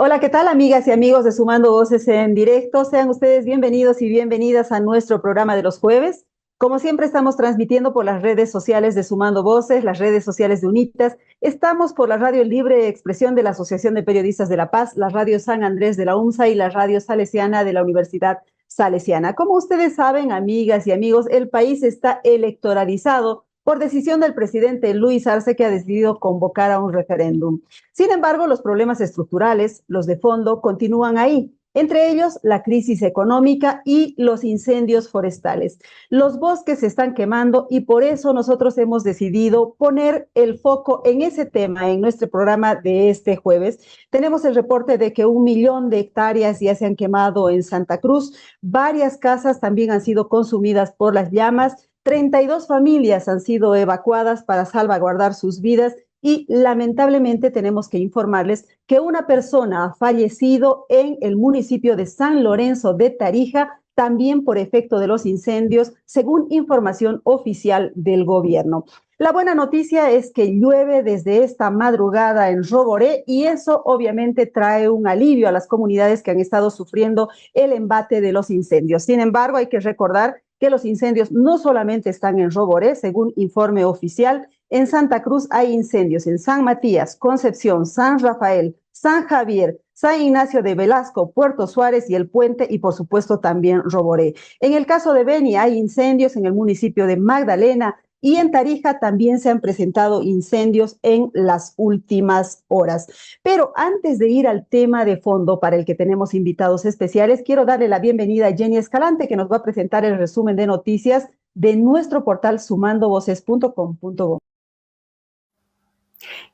Hola, ¿qué tal, amigas y amigos de Sumando Voces en directo? Sean ustedes bienvenidos y bienvenidas a nuestro programa de los jueves. Como siempre, estamos transmitiendo por las redes sociales de Sumando Voces, las redes sociales de UNITAS. Estamos por la Radio Libre Expresión de la Asociación de Periodistas de La Paz, la Radio San Andrés de la UNSA y la Radio Salesiana de la Universidad Salesiana. Como ustedes saben, amigas y amigos, el país está electoralizado por decisión del presidente Luis Arce, que ha decidido convocar a un referéndum. Sin embargo, los problemas estructurales, los de fondo, continúan ahí, entre ellos la crisis económica y los incendios forestales. Los bosques se están quemando y por eso nosotros hemos decidido poner el foco en ese tema en nuestro programa de este jueves. Tenemos el reporte de que 1 millón de hectáreas ya se han quemado en Santa Cruz, varias casas también han sido consumidas por las llamas, 32 familias han sido evacuadas para salvaguardar sus vidas y lamentablemente tenemos que informarles que una persona ha fallecido en el municipio de San Lorenzo de Tarija, también por efecto de los incendios, según información oficial del gobierno. La buena noticia es que llueve desde esta madrugada en Roboré y eso obviamente trae un alivio a las comunidades que han estado sufriendo el embate de los incendios. Sin embargo, hay que recordar que los incendios no solamente están en Roboré, según informe oficial. En Santa Cruz hay incendios en San Matías, Concepción, San Rafael, San Javier, San Ignacio de Velasco, Puerto Suárez y El Puente y por supuesto también Roboré. En el caso de Beni hay incendios en el municipio de Magdalena y en Tarija también se han presentado incendios en las últimas horas. Pero antes de ir al tema de fondo para el que tenemos invitados especiales, quiero darle la bienvenida a Jenny Escalante, que nos va a presentar el resumen de noticias de nuestro portal sumandovoces.com.bo.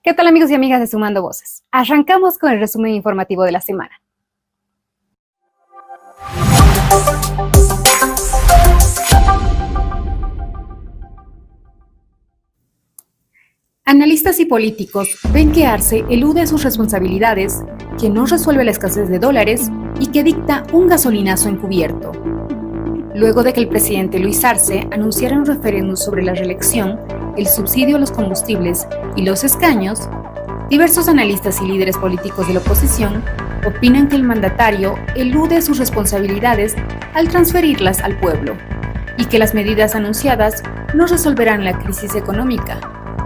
¿Qué tal, amigos y amigas de Sumando Voces? Arrancamos con el resumen informativo de la semana. Analistas y políticos ven que Arce elude sus responsabilidades, que no resuelve la escasez de dólares y que dicta un gasolinazo encubierto. Luego de que el presidente Luis Arce anunciara un referéndum sobre la reelección, el subsidio a los combustibles y los escaños, diversos analistas y líderes políticos de la oposición opinan que el mandatario elude sus responsabilidades al transferirlas al pueblo y que las medidas anunciadas no resolverán la crisis económica,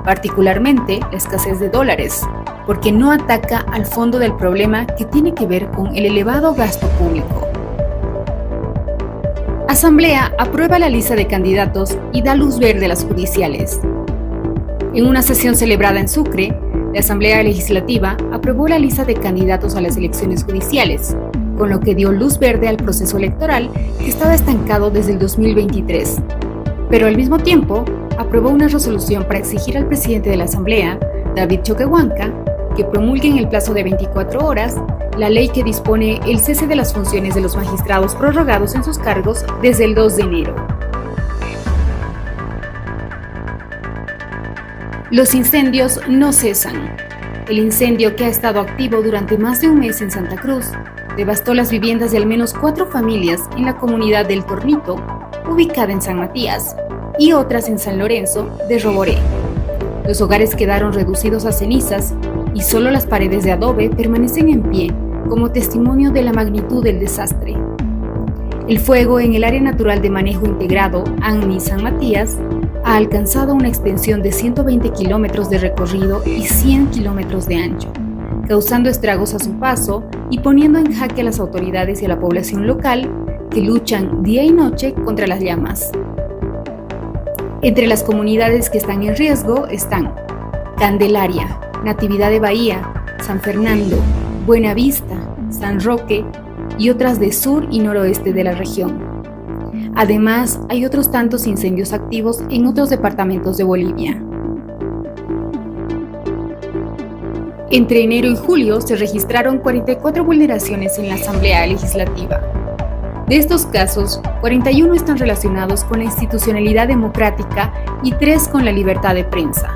particularmente la escasez de dólares, porque no ataca al fondo del problema que tiene que ver con el elevado gasto público. Asamblea aprueba la lista de candidatos y da luz verde a las judiciales. En una sesión celebrada en Sucre, la Asamblea Legislativa aprobó la lista de candidatos a las elecciones judiciales, con lo que dio luz verde al proceso electoral que estaba estancado desde el 2023. Pero al mismo tiempo, aprobó una resolución para exigir al presidente de la Asamblea, David Choquehuanca, que promulgue en el plazo de 24 horas la ley que dispone el cese de las funciones de los magistrados prorrogados en sus cargos desde el 2 de enero. Los incendios no cesan. El incendio, que ha estado activo durante más de un mes en Santa Cruz, devastó las viviendas de al menos 4 familias en la comunidad del Tornito, ubicada en San Matías, y otras en San Lorenzo de Roboré. Los hogares quedaron reducidos a cenizas y solo las paredes de adobe permanecen en pie como testimonio de la magnitud del desastre. El fuego en el área natural de manejo integrado ANMI San Matías ha alcanzado una extensión de 120 kilómetros de recorrido y 100 kilómetros de ancho, causando estragos a su paso y poniendo en jaque a las autoridades y a la población local que luchan día y noche contra las llamas. Entre las comunidades que están en riesgo están Candelaria, Natividad de Bahía, San Fernando, Buenavista, San Roque y otras de sur y noroeste de la región. Además, hay otros tantos incendios activos en otros departamentos de Bolivia. Entre enero y julio se registraron 44 vulneraciones en la Asamblea Legislativa. De estos casos, 41 están relacionados con la institucionalidad democrática y 3 con la libertad de prensa.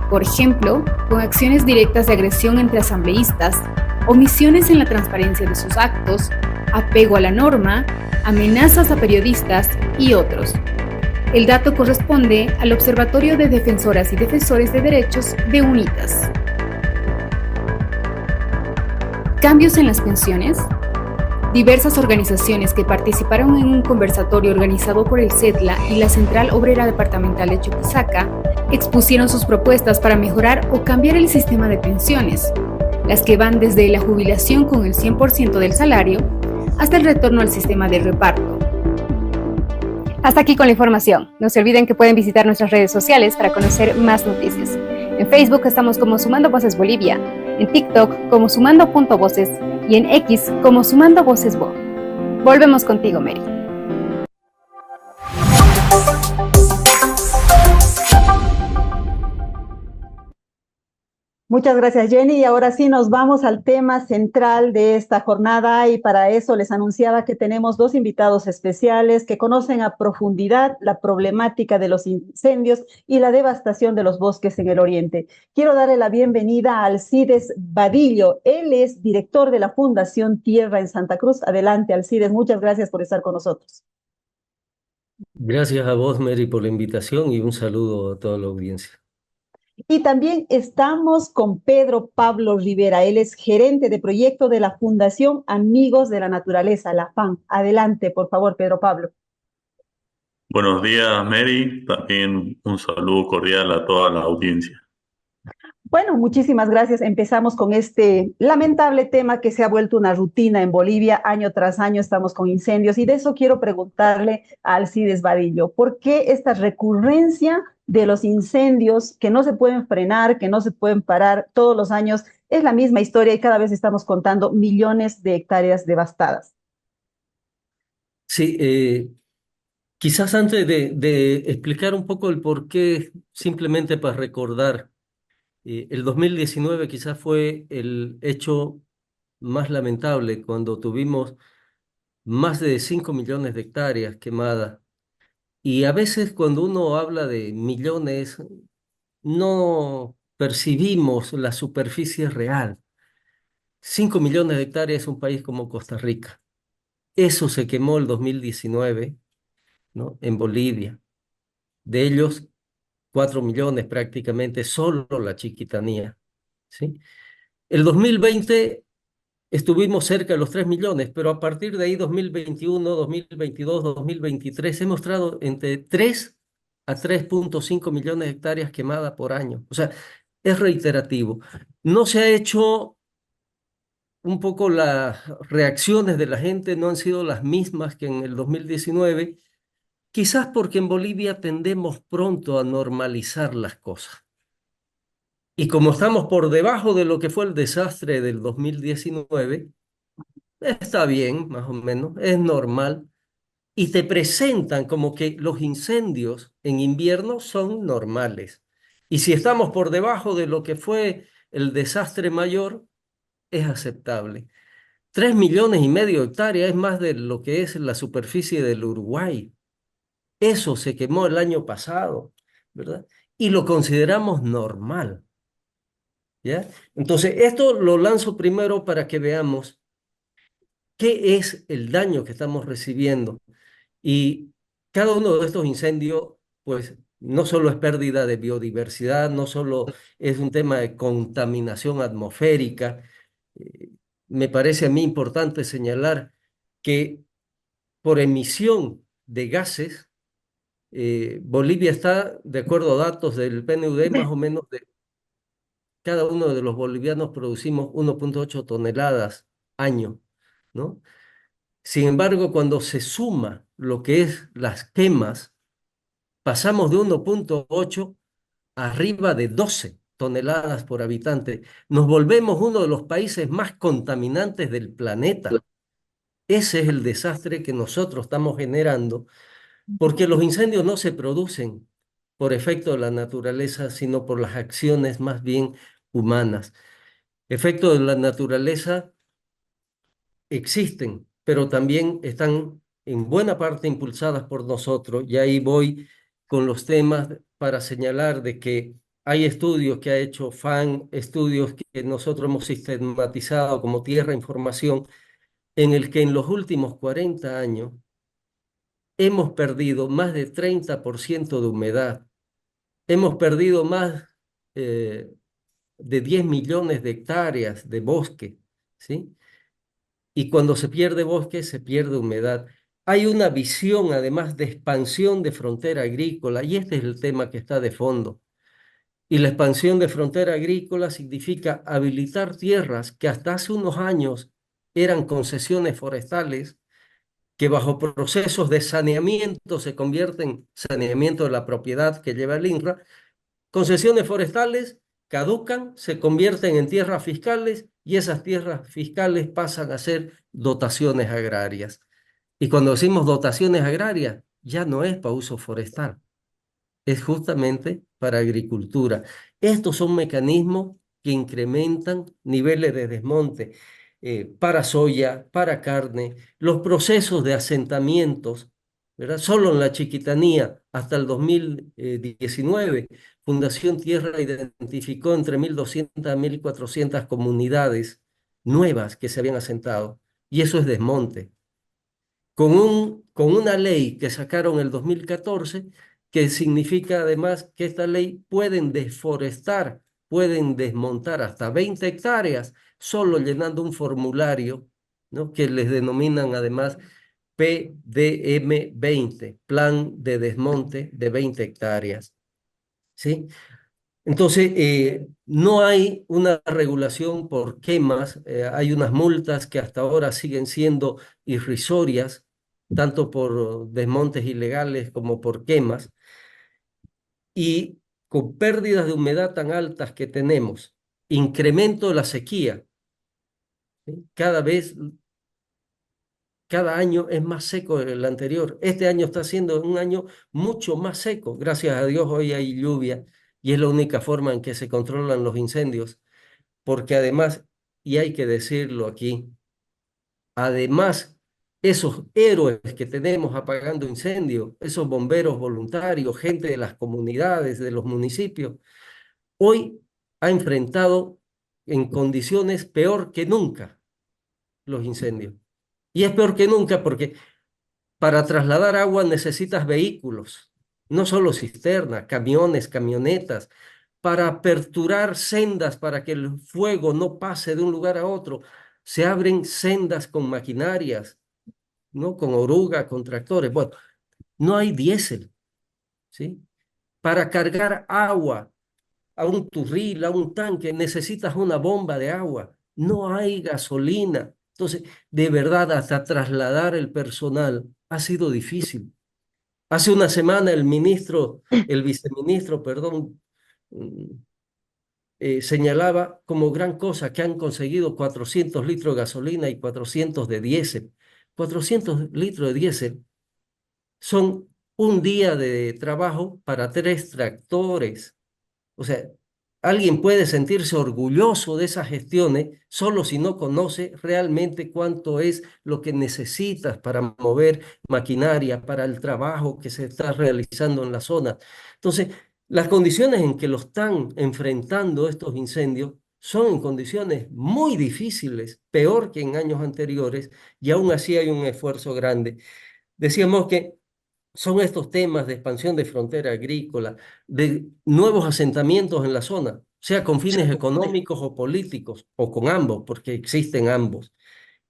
Por ejemplo, con acciones directas de agresión entre asambleístas, omisiones en la transparencia de sus actos, apego a la norma, amenazas a periodistas y otros. El dato corresponde al Observatorio de Defensoras y Defensores de Derechos de UNITAS. cambios en las pensiones? Diversas organizaciones que participaron en un conversatorio organizado por el CETLA y la Central Obrera Departamental de Chuquisaca expusieron sus propuestas para mejorar o cambiar el sistema de pensiones, las que van desde la jubilación con el 100% del salario hasta el retorno al sistema de reparto. Hasta aquí con la información. No se olviden que pueden visitar nuestras redes sociales para conocer más noticias. En Facebook estamos como Sumando Voces Bolivia, en TikTok como Sumando.voces y en X como Sumando Voces Bo. Volvemos contigo, Mary. Muchas gracias, Jenny. Y ahora sí nos vamos al tema central de esta jornada y para eso les anunciaba que tenemos dos invitados especiales que conocen a profundidad la problemática de los incendios y la devastación de los bosques en el oriente. Quiero darle la bienvenida a Alcides Vadillo. Él es director de la Fundación Tierra en Santa Cruz. Adelante, Alcides. Muchas gracias por estar con nosotros. Gracias a vos, Mary, por la invitación y un saludo a toda la audiencia. Y también estamos con Pedro Pablo Rivera. Él es gerente de proyecto de la Fundación Amigos de la Naturaleza, la FAN. Adelante, por favor, Pedro Pablo. Buenos días, Mary. También un saludo cordial a toda la audiencia. Bueno, muchísimas gracias. Empezamos con este lamentable tema que se ha vuelto una rutina en Bolivia. Año tras año estamos con incendios y de eso quiero preguntarle a Alcides Vadillo. ¿Por qué esta recurrencia de los incendios que no se pueden frenar, que no se pueden parar todos los años? Es la misma historia y cada vez estamos contando millones de hectáreas devastadas. Sí, quizás antes de explicar un poco el por qué, simplemente para recordar, el 2019 quizás fue el hecho más lamentable cuando tuvimos más de 5 millones de hectáreas quemadas. Y a veces cuando uno habla de millones, no percibimos la superficie real. 5 millones de hectáreas es un país como Costa Rica. Eso se quemó el 2019, ¿no? En Bolivia. De ellos, 4 millones prácticamente, solo la Chiquitanía, ¿sí? El 2020 estuvimos cerca de los 3 millones, pero a partir de ahí, 2021, 2022, 2023, hemos mostrado entre 3 a 3,5 millones de hectáreas quemadas por año. O sea, es reiterativo. No se ha hecho un poco, las reacciones de la gente no han sido las mismas que en el 2019. Quizás porque en Bolivia tendemos pronto a normalizar las cosas. Y como estamos por debajo de lo que fue el desastre del 2019, está bien, más o menos, es normal. Y te presentan como que los incendios en invierno son normales. Y si estamos por debajo de lo que fue el desastre mayor, es aceptable. 3,5 millones de hectáreas es más de lo que es la superficie del Uruguay. Eso se quemó el año pasado, ¿verdad? Y lo consideramos normal, ¿ya? Entonces, esto lo lanzo primero para que veamos qué es el daño que estamos recibiendo. Y cada uno de estos incendios, pues, no solo es pérdida de biodiversidad, no solo es un tema de contaminación atmosférica. eh, Me parece a mí importante señalar que por emisión de gases, Bolivia está, de acuerdo a datos del PNUD, más o menos de cada uno de los bolivianos producimos 1,8 toneladas año, ¿no? Sin embargo, cuando se suma lo que es las quemas, pasamos de 1,8 arriba de 12 toneladas por habitante. Nos volvemos uno de los países más contaminantes del planeta. Ese es el desastre que nosotros estamos generando, porque los incendios no se producen por efecto de la naturaleza, sino por las acciones más bien humanas. Efectos de la naturaleza existen, pero también están en buena parte impulsadas por nosotros. Y ahí voy con los temas para señalar de que hay estudios que ha hecho FAN, estudios que nosotros hemos sistematizado como Tierra Información, en el que en los últimos 40 años hemos perdido más de 30% de humedad, hemos perdido más de 10 millones de hectáreas de bosque, ¿sí? Y cuando se pierde bosque, se pierde humedad. Hay una visión, además, de expansión de frontera agrícola, y este es el tema que está de fondo. Y la expansión de frontera agrícola significa habilitar tierras que hasta hace unos años eran concesiones forestales, que bajo procesos de saneamiento se convierten en saneamiento de la propiedad que lleva el INRA. Concesiones forestales caducan, se convierten en tierras fiscales y esas tierras fiscales pasan a ser dotaciones agrarias. Y cuando decimos dotaciones agrarias, ya no es para uso forestal, es justamente para agricultura. Estos son mecanismos que incrementan niveles de desmonte para soya, para carne, los procesos de asentamientos, ¿verdad? Solo en la Chiquitanía, hasta el 2019, Fundación Tierra identificó entre 1.200 a 1.400 comunidades nuevas que se habían asentado, y eso es desmonte con una ley que sacaron el 2014, que significa además que esta ley pueden desforestar, pueden desmontar hasta 20 hectáreas solo llenando un formulario, ¿no? Que les denominan además PDM 20, Plan de Desmonte de 20 hectáreas, ¿sí? Entonces, no hay una regulación por quemas, hay unas multas que hasta ahora siguen siendo irrisorias, tanto por desmontes ilegales como por quemas, y con pérdidas de humedad tan altas que tenemos, incremento de la sequía, ¿sí? Cada año es más seco que el anterior. Este año está siendo un año mucho más seco. Gracias a Dios hoy hay lluvia y es la única forma en que se controlan los incendios, porque además, y hay que decirlo aquí, además, esos héroes que tenemos apagando incendios, esos bomberos voluntarios, gente de las comunidades, de los municipios, hoy ha enfrentado en condiciones peor que nunca los incendios. Y es peor que nunca porque para trasladar agua necesitas vehículos, no solo cisternas, camiones, camionetas, para aperturar sendas para que el fuego no pase de un lugar a otro. Se abren sendas con maquinarias, ¿no? Con oruga, con tractores. Bueno, no hay diésel, ¿sí? Para cargar agua a un turril, a un tanque, necesitas una bomba de agua. No hay gasolina. Entonces, de verdad, hasta trasladar el personal ha sido difícil. Hace una semana el viceministro, perdón, mm, señalaba como gran cosa que han conseguido 400 litros de gasolina y 400 de diésel. 400 litros de diésel son un día de trabajo para 3 tractores. O sea, alguien puede sentirse orgulloso de esas gestiones solo si no conoce realmente cuánto es lo que necesitas para mover maquinaria, para el trabajo que se está realizando en la zona. Entonces, las condiciones en que lo están enfrentando estos incendios son en condiciones muy difíciles, peor que en años anteriores, y aún así hay un esfuerzo grande. Decíamos que son estos temas de expansión de frontera agrícola, de nuevos asentamientos en la zona, sea con fines económicos o políticos, o con ambos, porque existen ambos,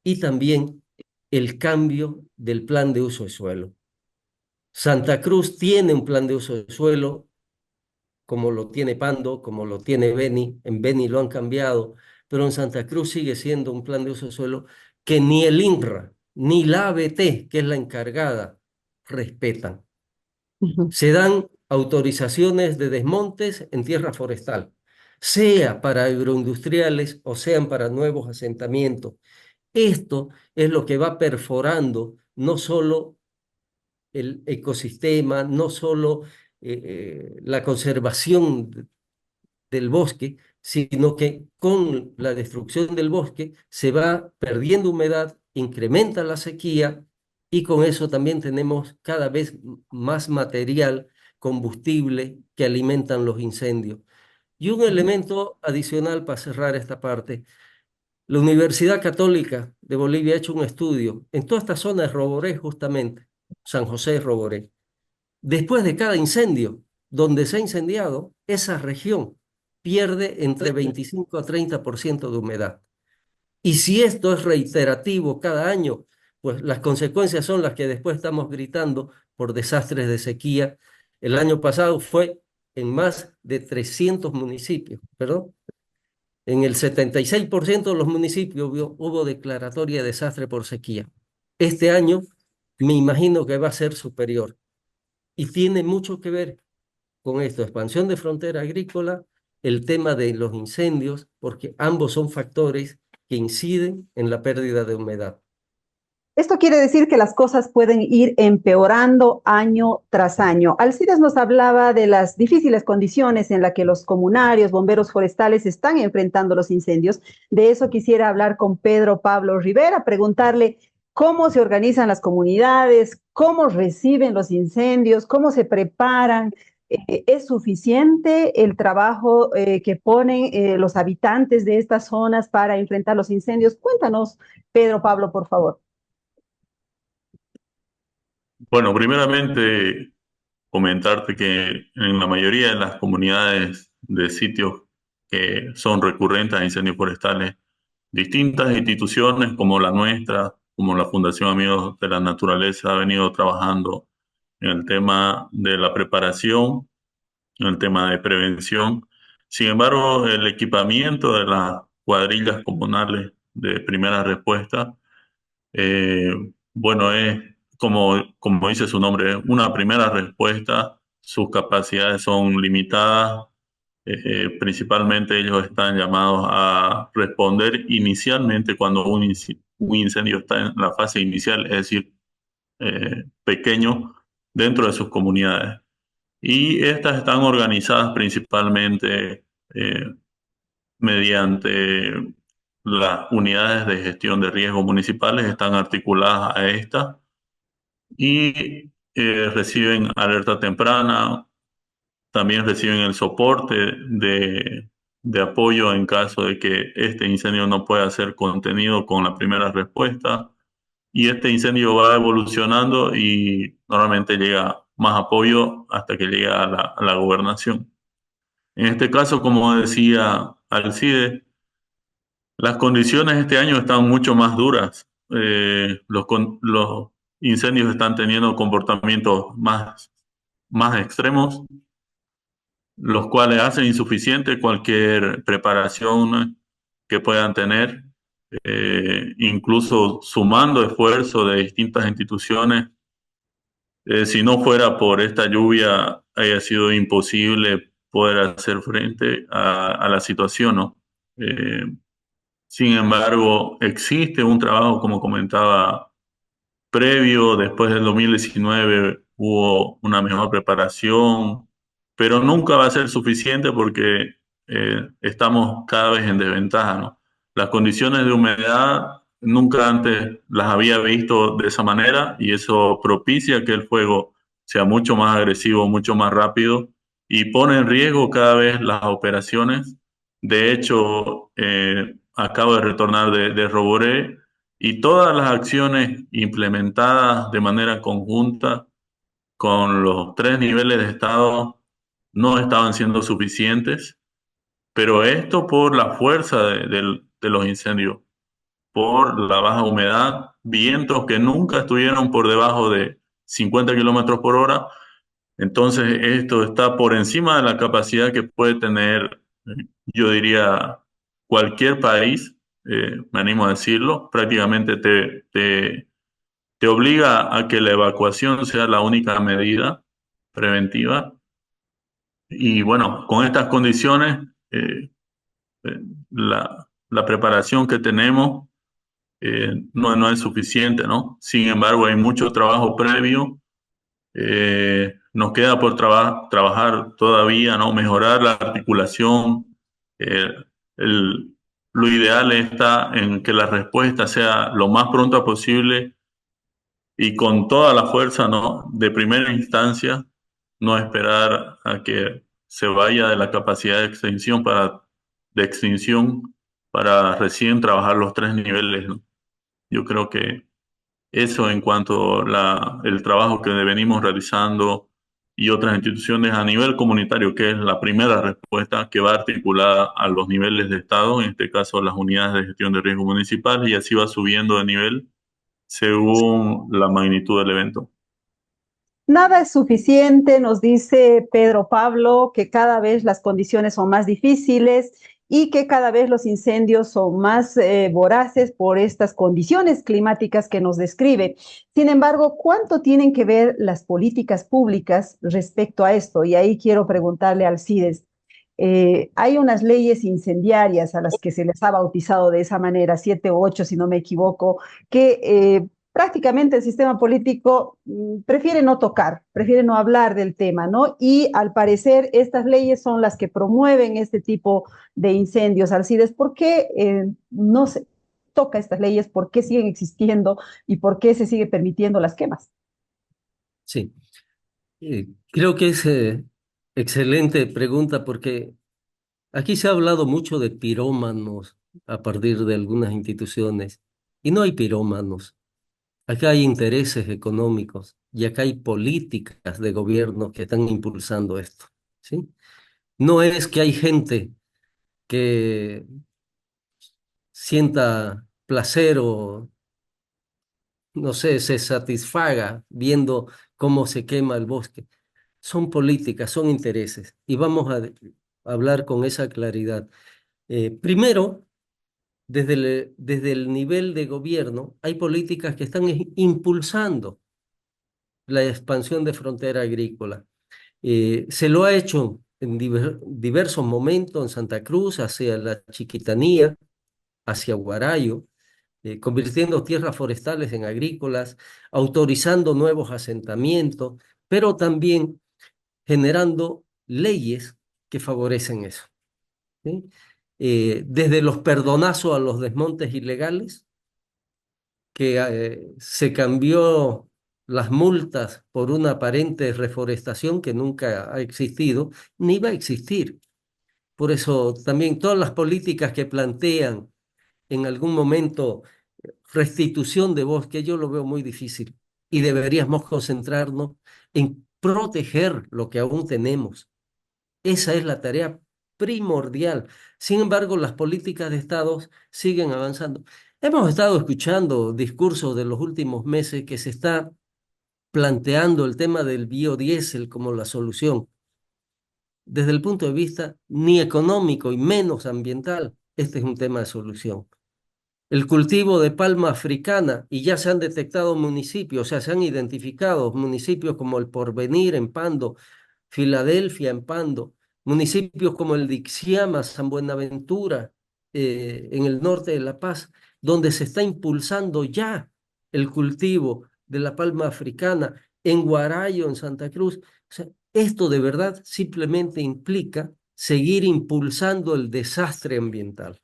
y también el cambio del plan de uso de suelo. Santa Cruz tiene un plan de uso de suelo, como lo tiene Pando, como lo tiene Beni, en Beni lo han cambiado, pero en Santa Cruz sigue siendo un plan de uso de suelo que ni el INRA ni la ABT, que es la encargada, respetan. Ujú. Se dan autorizaciones de desmontes en tierra forestal, sea para agroindustriales o sean para nuevos asentamientos. Esto es lo que va perforando no solo el ecosistema, no solo la conservación del bosque, sino que con la destrucción del bosque se va perdiendo humedad, incrementa la sequía y con eso también tenemos cada vez más material, combustible que alimentan los incendios. Y un elemento adicional para cerrar esta parte, la Universidad Católica de Bolivia ha hecho un estudio en toda esta zona de Roboré justamente, San José de Roboré. Después de cada incendio, donde se ha incendiado, esa región pierde entre 25 a 30% de humedad. Y si esto es reiterativo cada año, pues las consecuencias son las que después estamos gritando por desastres de sequía. El año pasado fue en más de 300 municipios, perdón. En el 76% de los municipios hubo declaratoria de desastre por sequía. Este año me imagino que va a ser superior y tiene mucho que ver con esto, expansión de frontera agrícola, el tema de los incendios, porque ambos son factores que inciden en la pérdida de humedad. Esto quiere decir que las cosas pueden ir empeorando año tras año. Alcides nos hablaba de las difíciles condiciones en las que los comunarios, bomberos forestales están enfrentando los incendios. De eso quisiera hablar con Pedro Pablo Rivera, preguntarle cómo se organizan las comunidades, cómo reciben los incendios, cómo se preparan. ¿Es suficiente el trabajo que ponen los habitantes de estas zonas para enfrentar los incendios? Cuéntanos, Pedro Pablo, por favor. Bueno, primeramente comentarte que en la mayoría de las comunidades de sitios que son recurrentes a incendios forestales, distintas instituciones como la nuestra, como la Fundación Amigos de la Naturaleza, ha venido trabajando en el tema de la preparación, en el tema de prevención. Sin embargo, el equipamiento de las cuadrillas comunales de primera respuesta, eh, bueno, es como dice su nombre, es una primera respuesta. Sus capacidades son limitadas. Principalmente ellos están llamados a responder inicialmente cuando un incendio está en la fase inicial, es decir, pequeño dentro de sus comunidades. Y estas están organizadas principalmente mediante las unidades de gestión de riesgo municipales, están articuladas a esta y reciben alerta temprana, también reciben el soporte de apoyo en caso de que este incendio no pueda ser contenido con la primera respuesta. Y este incendio va evolucionando y normalmente llega más apoyo hasta que llega a la gobernación. En este caso, como decía Alcide, las condiciones este año están mucho más duras. Los incendios están teniendo comportamientos más extremos, los cuales hacen insuficiente cualquier preparación que puedan tener, incluso sumando esfuerzos de distintas instituciones. Si no fuera por esta lluvia, haya sido imposible poder hacer frente a la situación, ¿no? Sin embargo, existe un trabajo, como comentaba, previo. Después del 2019 hubo una mejor preparación, pero nunca va a ser suficiente porque estamos cada vez en desventaja, ¿no? Las condiciones de humedad nunca antes las había visto de esa manera y eso propicia que el fuego sea mucho más agresivo, mucho más rápido y pone en riesgo cada vez las operaciones. De hecho, acabo de retornar de Roboré y todas las acciones implementadas de manera conjunta con los tres niveles de Estado no estaban siendo suficientes, pero esto por la fuerza de los incendios, por la baja humedad, vientos que nunca estuvieron por debajo de 50 kilómetros por hora. Entonces, esto está por encima de la capacidad que puede tener, yo diría, cualquier país, me animo a decirlo. Prácticamente te obliga a que la evacuación sea la única medida preventiva. Y bueno, con estas condiciones, eh, la preparación que tenemos no es suficiente, ¿no? Sin embargo, hay mucho trabajo previo. Nos queda por trabajar todavía, ¿no? Mejorar la articulación. Eh, el- lo ideal está en que la respuesta sea lo más pronta posible y con toda la fuerza, ¿no? De primera instancia, no esperar a que se vaya de la capacidad de extinción para recién trabajar los tres niveles, ¿no? Yo creo que eso en cuanto a el trabajo que venimos realizando y otras instituciones a nivel comunitario, que es la primera respuesta que va articulada a los niveles de Estado, en este caso las unidades de gestión de riesgo municipal, y así va subiendo de nivel según la magnitud del evento. Nada es suficiente, nos dice Pedro Pablo, que cada vez las condiciones son más difíciles y que cada vez los incendios son más voraces por estas condiciones climáticas que nos describe. Sin embargo, ¿cuánto tienen que ver las políticas públicas respecto a esto? Y ahí quiero preguntarle al CIDES. Hay unas leyes incendiarias a las que se les ha bautizado de esa manera, 7 u 8, si no me equivoco, que prácticamente el sistema político prefiere no tocar, prefiere no hablar del tema, ¿no? Y al parecer estas leyes son las que promueven este tipo de incendios. Alcides, ¿por qué no se toca estas leyes? ¿Por qué siguen existiendo? ¿Y por qué se sigue permitiendo las quemas? Sí, creo que es excelente pregunta porque aquí se ha hablado mucho de pirómanos a partir de algunas instituciones y no hay pirómanos. Acá hay intereses económicos y acá hay políticas de gobierno que están impulsando esto, ¿sí? No es que hay gente que sienta placer o, no sé, se satisfaga viendo cómo se quema el bosque. Son políticas, son intereses y vamos a hablar con esa claridad. Primero, desde el nivel de gobierno, hay políticas que están impulsando la expansión de frontera agrícola. Se lo ha hecho en diversos momentos en Santa Cruz, hacia la Chiquitanía, hacia Guarayo, convirtiendo tierras forestales en agrícolas, autorizando nuevos asentamientos, pero también generando leyes que favorecen eso, ¿sí? Desde los perdonazos a los desmontes ilegales, que se cambió las multas por una aparente reforestación que nunca ha existido, ni va a existir. Por eso también todas las políticas que plantean en algún momento restitución de bosque, yo lo veo muy difícil y deberíamos concentrarnos en proteger lo que aún tenemos. Esa es la tarea primordial. Sin embargo, las políticas de Estados siguen avanzando. Hemos estado escuchando discursos de los últimos meses que se está planteando el tema del biodiesel como la solución. Desde el punto de vista ni económico y menos ambiental, este es un tema de solución. El cultivo de palma africana, y ya se han detectado municipios, o sea, se han identificado municipios como El Porvenir en Pando, Filadelfia en Pando, municipios como el Dixiama, San Buenaventura, en el norte de La Paz, donde se está impulsando ya el cultivo de la palma africana, en Guarayo, en Santa Cruz. O sea, esto de verdad simplemente implica seguir impulsando el desastre ambiental,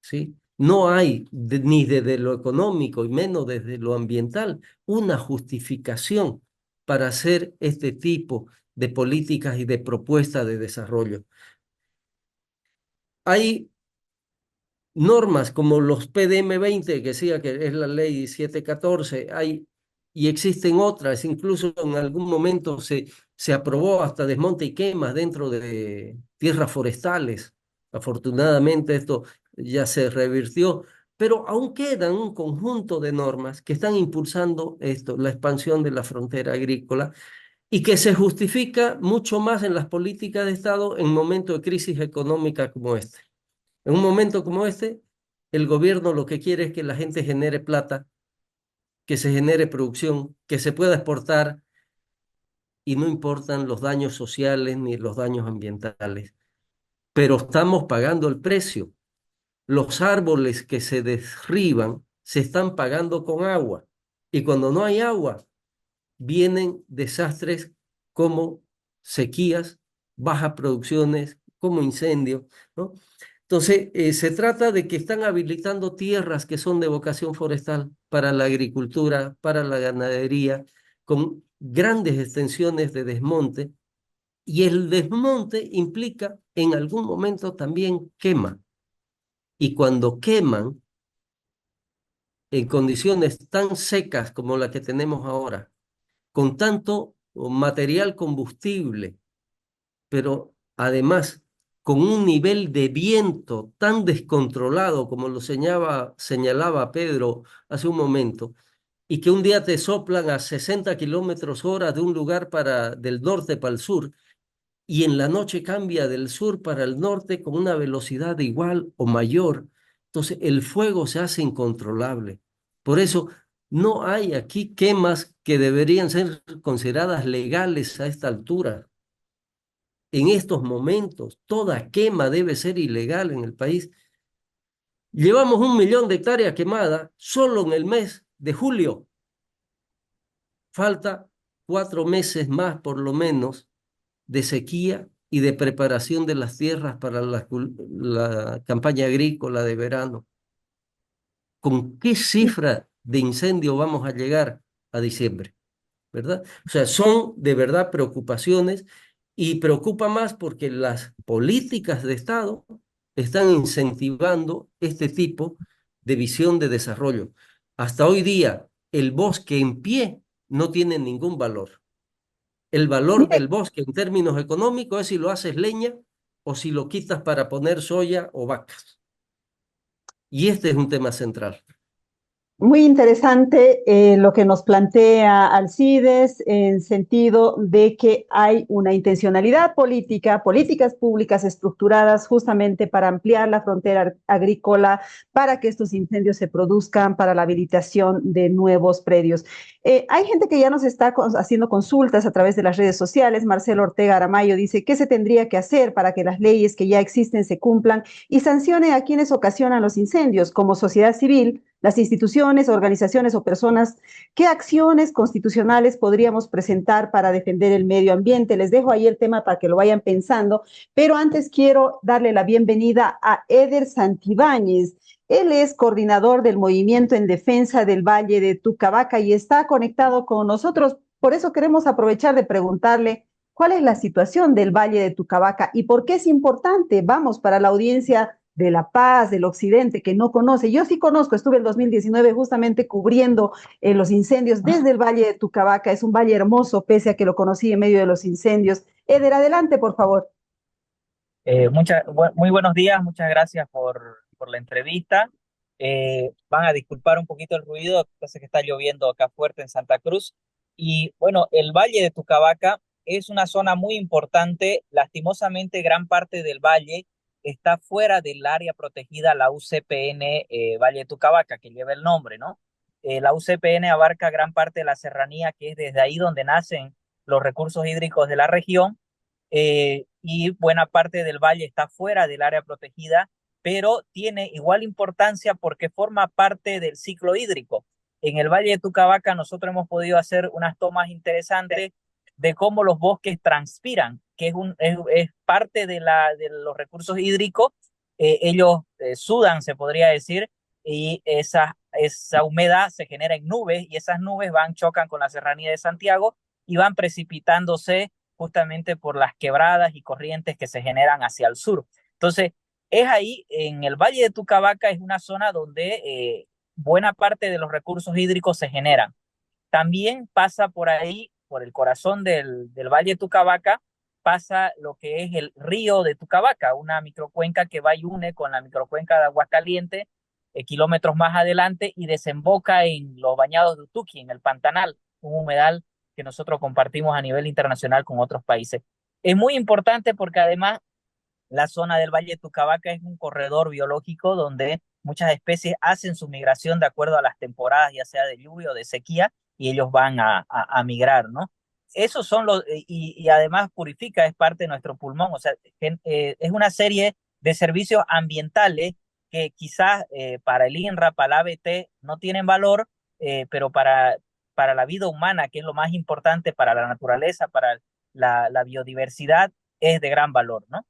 ¿sí? No hay, ni desde lo económico y menos desde lo ambiental, una justificación para hacer este tipo de políticas y de propuestas de desarrollo. Hay normas como los PDM 20, que decía que es la ley 714, y existen otras, incluso en algún momento se aprobó hasta desmonte y quemas dentro de tierras forestales. Afortunadamente esto ya se revirtió, pero aún quedan un conjunto de normas que están impulsando esto, la expansión de la frontera agrícola, y que se justifica mucho más en las políticas de Estado en momentos de crisis económica como este. En un momento como este, el gobierno lo que quiere es que la gente genere plata, que se genere producción, que se pueda exportar y no importan los daños sociales ni los daños ambientales. Pero estamos pagando el precio. Los árboles que se derriban se están pagando con agua. Y cuando no hay agua, vienen desastres como sequías, bajas producciones, como incendios, ¿no? Entonces, se trata de que están habilitando tierras que son de vocación forestal para la agricultura, para la ganadería, con grandes extensiones de desmonte, y el desmonte implica en algún momento también quema. Y cuando queman en condiciones tan secas como la que tenemos ahora, con tanto o material combustible, pero además con un nivel de viento tan descontrolado como lo señalaba Pedro hace un momento, y que un día te soplan a 60 kilómetros hora de un lugar del norte para el sur, y en la noche cambia del sur para el norte con una velocidad igual o mayor. Entonces el fuego se hace incontrolable. Por eso no hay aquí quemas que deberían ser consideradas legales a esta altura. En estos momentos, toda quema debe ser ilegal en el país. Llevamos 1 millón de hectáreas quemadas solo en el mes de julio. Falta 4 meses más, por lo menos, de sequía y de preparación de las tierras para la campaña agrícola de verano. ¿Con qué cifra de incendio vamos a llegar a diciembre? ¿Verdad? O sea, son de verdad preocupaciones, y preocupa más porque las políticas de Estado están incentivando este tipo de visión de desarrollo. Hasta hoy día, el bosque en pie no tiene ningún valor. El valor Mire, del bosque en términos económicos es si lo haces leña o si lo quitas para poner soya o vacas. Y este es un tema central. muy interesante lo que nos plantea Alcides en sentido de que hay una intencionalidad política, políticas públicas estructuradas justamente para ampliar la frontera agrícola, para que estos incendios se produzcan, para la habilitación de nuevos predios. Hay gente que ya nos está haciendo consultas a través de las redes sociales. Marcelo Ortega Aramayo dice, ¿qué se tendría que hacer para que las leyes que ya existen se cumplan y sancione a quienes ocasionan los incendios como sociedad civil? Las instituciones, organizaciones o personas, ¿qué acciones constitucionales podríamos presentar para defender el medio ambiente? Les dejo ahí el tema para que lo vayan pensando, pero antes quiero darle la bienvenida a Eder Santibáñez. Él es coordinador del Movimiento en Defensa del Valle de Tucabaca y está conectado con nosotros. Por eso queremos aprovechar de preguntarle cuál es la situación del Valle de Tucabaca y por qué es importante. Vamos, para la audiencia de La Paz, del occidente, que no conoce. Yo sí conozco, estuve en 2019 justamente cubriendo los incendios desde el Valle de Tucabaca. Es un valle hermoso, pese a que lo conocí en medio de los incendios. Eder, adelante, por favor. Muy buenos días, muchas gracias por la entrevista. Van a disculpar un poquito el ruido, parece que está lloviendo acá fuerte en Santa Cruz. Y bueno, el Valle de Tucabaca es una zona muy importante. Lastimosamente, gran parte del valle está fuera del área protegida, la UCPN Valle de Tucabaca, que lleva el nombre, ¿no? La UCPN abarca gran parte de la serranía, que es desde ahí donde nacen los recursos hídricos de la región, y buena parte del valle está fuera del área protegida, pero tiene igual importancia porque forma parte del ciclo hídrico. En el Valle de Tucabaca nosotros hemos podido hacer unas tomas interesantes de cómo los bosques transpiran, que es parte de los recursos hídricos. Ellos sudan, se podría decir, y esa humedad se genera en nubes, y esas nubes chocan con la serranía de Santiago y van precipitándose justamente por las quebradas y corrientes que se generan hacia el sur. Entonces, es ahí, en el Valle de Tucabaca, es una zona donde buena parte de los recursos hídricos se generan. También pasa por ahí, por el corazón del Valle de Tucabaca, pasa lo que es el río de Tucabaca, una microcuenca que va y une con la microcuenca de Aguascalientes, kilómetros más adelante, y desemboca en los bañados de Utuqui, en el Pantanal, un humedal que nosotros compartimos a nivel internacional con otros países. Es muy importante porque además la zona del Valle de Tucabaca es un corredor biológico donde muchas especies hacen su migración de acuerdo a las temporadas, ya sea de lluvia o de sequía, y ellos van a migrar, ¿no? Esos son y además purifica, es parte de nuestro pulmón, o sea, es una serie de servicios ambientales que quizás para el INRA, para la ABT, no tienen valor, pero para la vida humana, que es lo más importante, para la naturaleza, para la biodiversidad, es de gran valor, ¿no?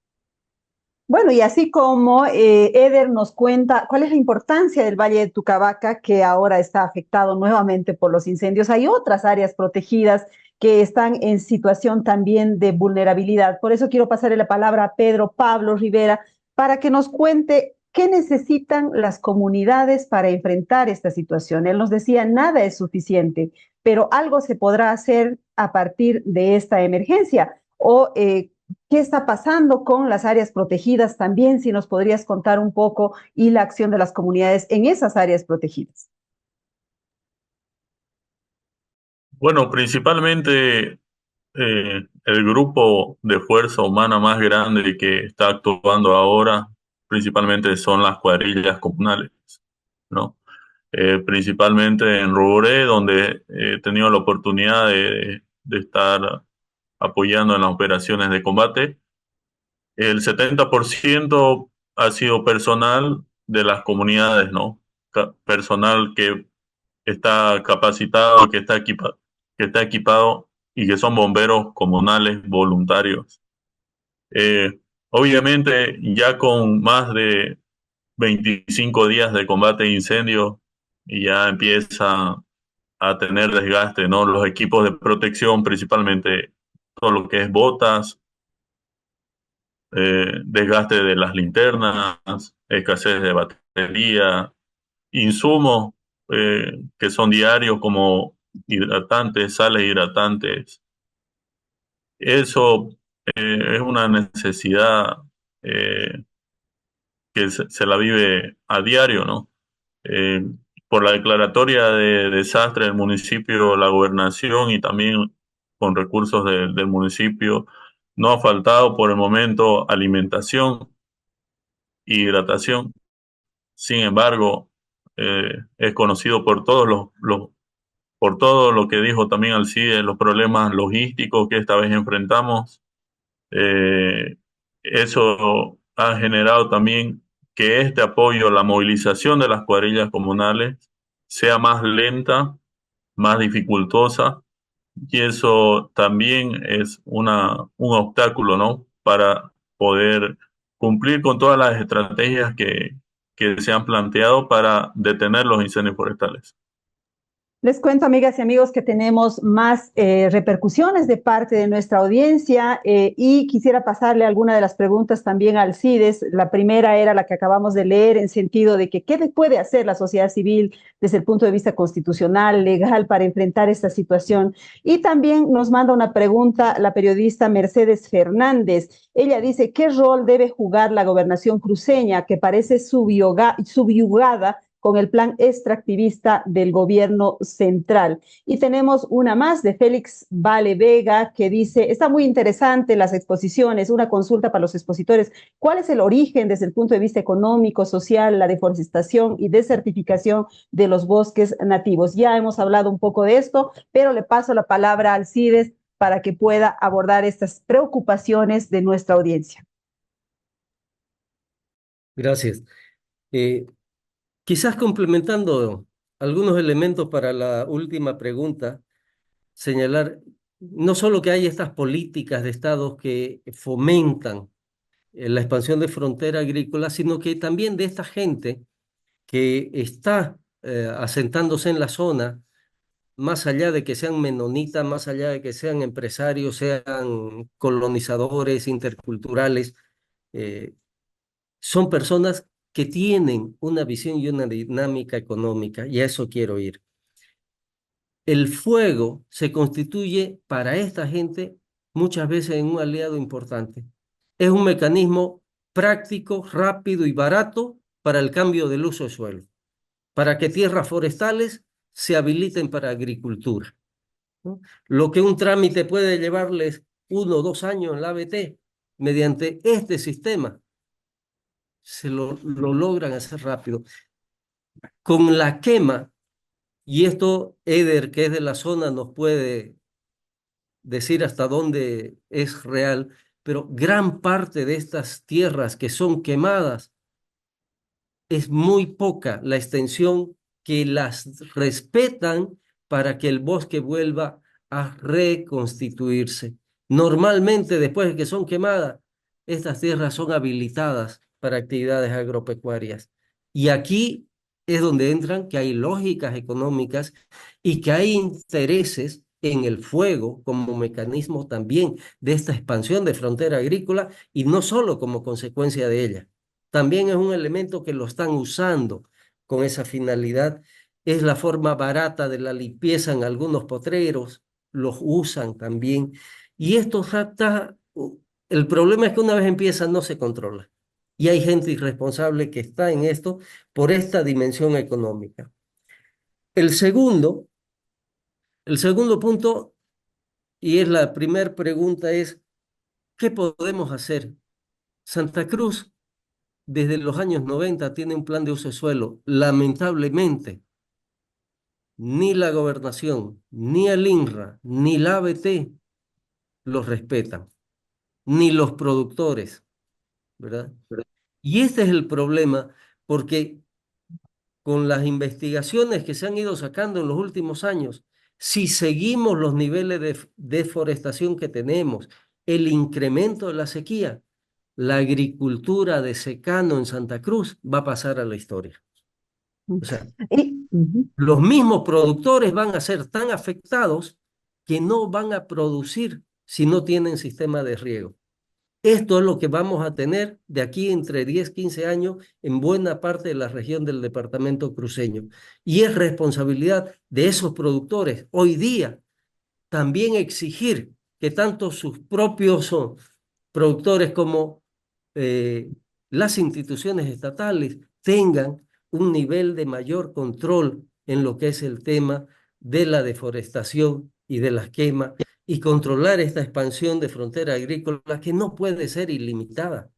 Bueno, y así como Eder nos cuenta cuál es la importancia del Valle de Tucabaca, que ahora está afectado nuevamente por los incendios, hay otras áreas protegidas que están en situación también de vulnerabilidad. Por eso quiero pasarle la palabra a Pedro Pablo Rivera para que nos cuente qué necesitan las comunidades para enfrentar esta situación. Él nos decía, nada es suficiente. pero algo se podrá hacer a partir de esta emergencia. O ¿qué está pasando con las áreas protegidas también? Si nos podrías contar un poco y la acción de las comunidades en esas áreas protegidas. Bueno, principalmente el grupo de fuerza humana más grande que está actuando ahora, principalmente son las cuadrillas comunales, ¿no? Principalmente en Roboré, donde he tenido la oportunidad de estar apoyando en las operaciones de combate. El 70% ha sido personal de las comunidades, ¿no? Personal que está capacitado, que está equipado y que son bomberos comunales voluntarios. Eh, Obviamente, ya con más de 25 días de combate e incendio, y ya empieza a tener desgaste, ¿no? Los equipos de protección, principalmente todo lo que es botas, desgaste de las linternas, escasez de batería, insumos que son diarios como hidratantes, sales hidratantes. Eso es una necesidad eh, que se la vive a diario, ¿no? Eh, por la declaratoria de desastre del municipio, la gobernación y también con recursos del municipio, no ha faltado por el momento alimentación e hidratación. Sin embargo, es conocido por todos por todo lo que dijo también Alcide, los problemas logísticos que esta vez enfrentamos. Eh, Eso ha generado también que este apoyo, la movilización de las cuadrillas comunales, sea más lenta, más dificultosa, y eso también es un obstáculo, ¿no? Para poder cumplir con todas las estrategias que se han planteado para detener los incendios forestales. Les cuento, amigas y amigos, que tenemos más repercusiones de parte de nuestra audiencia y quisiera pasarle alguna de las preguntas también a Alcides. La primera era la que acabamos de leer en sentido de que qué puede hacer la sociedad civil desde el punto de vista constitucional, legal, para enfrentar esta situación. Y también nos manda una pregunta la periodista Mercedes Fernández. Ella dice, ¿qué rol debe jugar la gobernación cruceña que parece subyugada con el plan extractivista del gobierno central? Y tenemos una más de Félix Vale Vega que dice, está muy interesante las exposiciones, una consulta para los expositores, ¿cuál es el origen desde el punto de vista económico, social, la deforestación y desertificación de los bosques nativos? Ya hemos hablado un poco de esto, pero le paso la palabra a Alcides para que pueda abordar estas preocupaciones de nuestra audiencia. Gracias. Eh, Quizás complementando algunos elementos para la última pregunta, señalar no solo que hay estas políticas de estados que fomentan la expansión de frontera agrícola, sino que también de esta gente que está asentándose en la zona, más allá de que sean menonitas, más allá de que sean empresarios, sean colonizadores interculturales, eh, son personas que tienen una visión y una dinámica económica, y a eso quiero ir. El fuego se constituye para esta gente muchas veces en un aliado importante. Es un mecanismo práctico, rápido y barato para el cambio del uso de suelo, para que tierras forestales se habiliten para agricultura, ¿no? Lo que un trámite puede llevarles 1 o 2 años en la ABT, mediante este sistema se lo logran hacer rápido. Con la quema, y esto Eder, que es de la zona, nos puede decir hasta dónde es real, pero gran parte de estas tierras que son quemadas es muy poca la extensión que las respetan para que el bosque vuelva a reconstituirse. Normalmente, después de que son quemadas, estas tierras son habilitadas para actividades agropecuarias. Y aquí es donde entran que hay lógicas económicas y que hay intereses en el fuego como mecanismo también de esta expansión de frontera agrícola y no solo como consecuencia de ella. También es un elemento que lo están usando con esa finalidad es la forma barata de la limpieza en algunos potreros, los usan también. Y esto trata, el problema es que una vez empieza no se controla. Y hay gente irresponsable que está en esto por esta dimensión económica. El segundo, el segundo punto, y es la primera pregunta, es, ¿qué podemos hacer? Santa Cruz, desde los años 90, tiene un plan de uso de suelo. Lamentablemente, ni la gobernación, ni el INRA, ni la ABT los respetan, ni los productores, ¿verdad? Y este es el problema, porque con las investigaciones que se han ido sacando en los últimos años, si seguimos los niveles de deforestación que tenemos, el incremento de la sequía, la agricultura de secano en Santa Cruz va a pasar a la historia. O sea, Ujú. los mismos productores van a ser tan afectados que no van a producir si no tienen sistema de riego. Esto es lo que vamos a tener de aquí entre 10, 15 años en buena parte de la región del departamento cruceño. Y es responsabilidad de esos productores hoy día también exigir que tanto sus propios productores como eh, las instituciones estatales tengan un nivel de mayor control en lo que es el tema de la deforestación y de las quemas y controlar esta expansión de frontera agrícola que no puede ser ilimitada.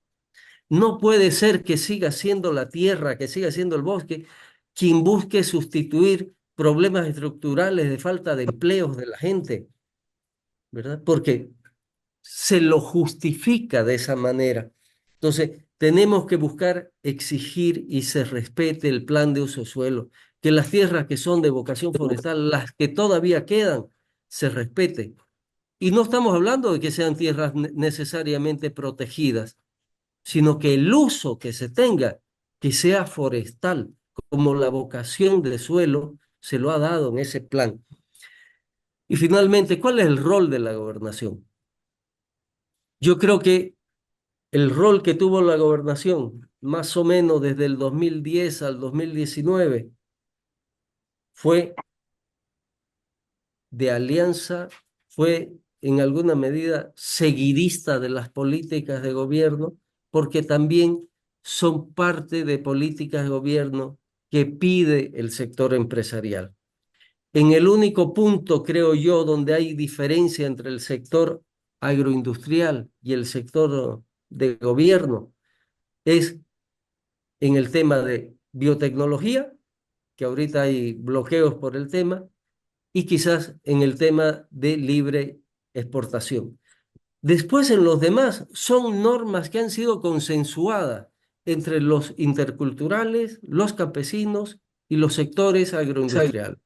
No puede ser que siga siendo la tierra, que siga siendo el bosque, quien busque sustituir problemas estructurales de falta de empleos de la gente, ¿verdad? Porque se lo justifica de esa manera. Entonces, tenemos que buscar exigir y se respete el plan de uso de suelo, que las tierras que son de vocación forestal, las que todavía quedan, se respeten. Y no estamos hablando de que sean tierras necesariamente protegidas, sino que el uso que se tenga, que sea forestal, como la vocación de suelo se lo ha dado en ese plan. Y finalmente, ¿cuál es el rol de la gobernación? Yo creo que el rol que tuvo la gobernación, más o menos desde el 2010 al 2019, fue de alianza, fue en alguna medida seguidista de las políticas de gobierno, porque también son parte de políticas de gobierno que pide el sector empresarial. En el único punto, creo yo, donde hay diferencia entre el sector agroindustrial y el sector de gobierno es en el tema de biotecnología, que ahorita hay bloqueos por el tema, y quizás en el tema de libre exportación. Después, en los demás, son normas que han sido consensuadas entre los interculturales, los campesinos y los sectores agroindustriales.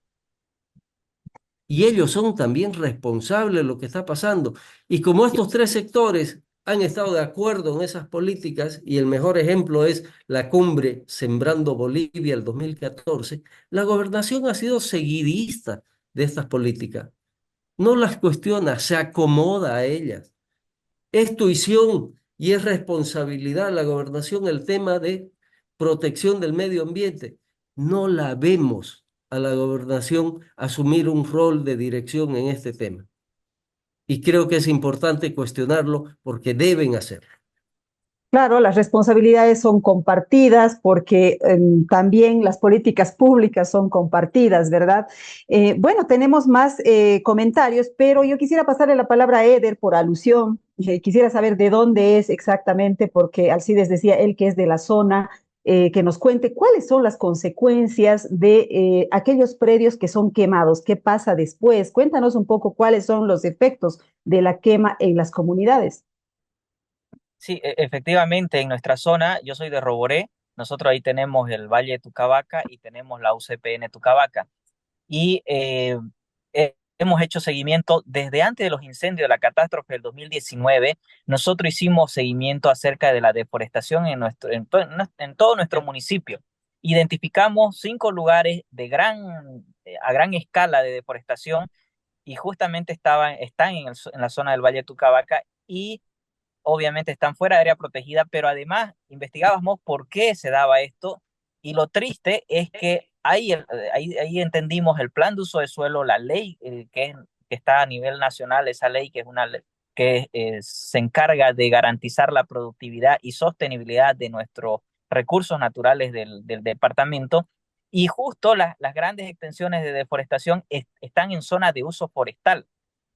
Y ellos son también responsables de lo que está pasando. Y como estos tres sectores han estado de acuerdo en esas políticas, y el mejor ejemplo es la cumbre Sembrando Bolivia el 2014, la gobernación ha sido seguidista de estas políticas. No las cuestiona, se acomoda a ellas. Es tuición y es responsabilidad de la gobernación el tema de protección del medio ambiente. No la vemos a la gobernación asumir un rol de dirección en este tema. Y creo que es importante cuestionarlo porque deben hacerlo. Claro, las responsabilidades son compartidas porque también las políticas públicas son compartidas, ¿verdad? Bueno, tenemos más comentarios, pero yo quisiera pasarle la palabra a Eder por alusión. Quisiera saber de dónde es exactamente, porque Alcides decía él que es de la zona, que nos cuente cuáles son las consecuencias de aquellos predios que son quemados, qué pasa después. Cuéntanos un poco cuáles son los efectos de la quema en las comunidades. Sí, efectivamente, en nuestra zona, yo soy de Roboré, nosotros ahí tenemos el Valle de Tucabaca y tenemos la UCPN Tucabaca. Y hemos hecho seguimiento desde antes de los incendios de la catástrofe del 2019. Nosotros hicimos seguimiento acerca de la deforestación en todo nuestro municipio. Identificamos 5 lugares a gran escala de deforestación y justamente están en la zona del Valle de Tucabaca y obviamente están fuera de área protegida, pero además investigábamos por qué se daba esto y lo triste es que ahí entendimos el plan de uso de suelo, la ley que está a nivel nacional, esa ley que es una ley que se encarga de garantizar la productividad y sostenibilidad de nuestros recursos naturales del departamento. Y justo las grandes extensiones de deforestación están en zona de uso forestal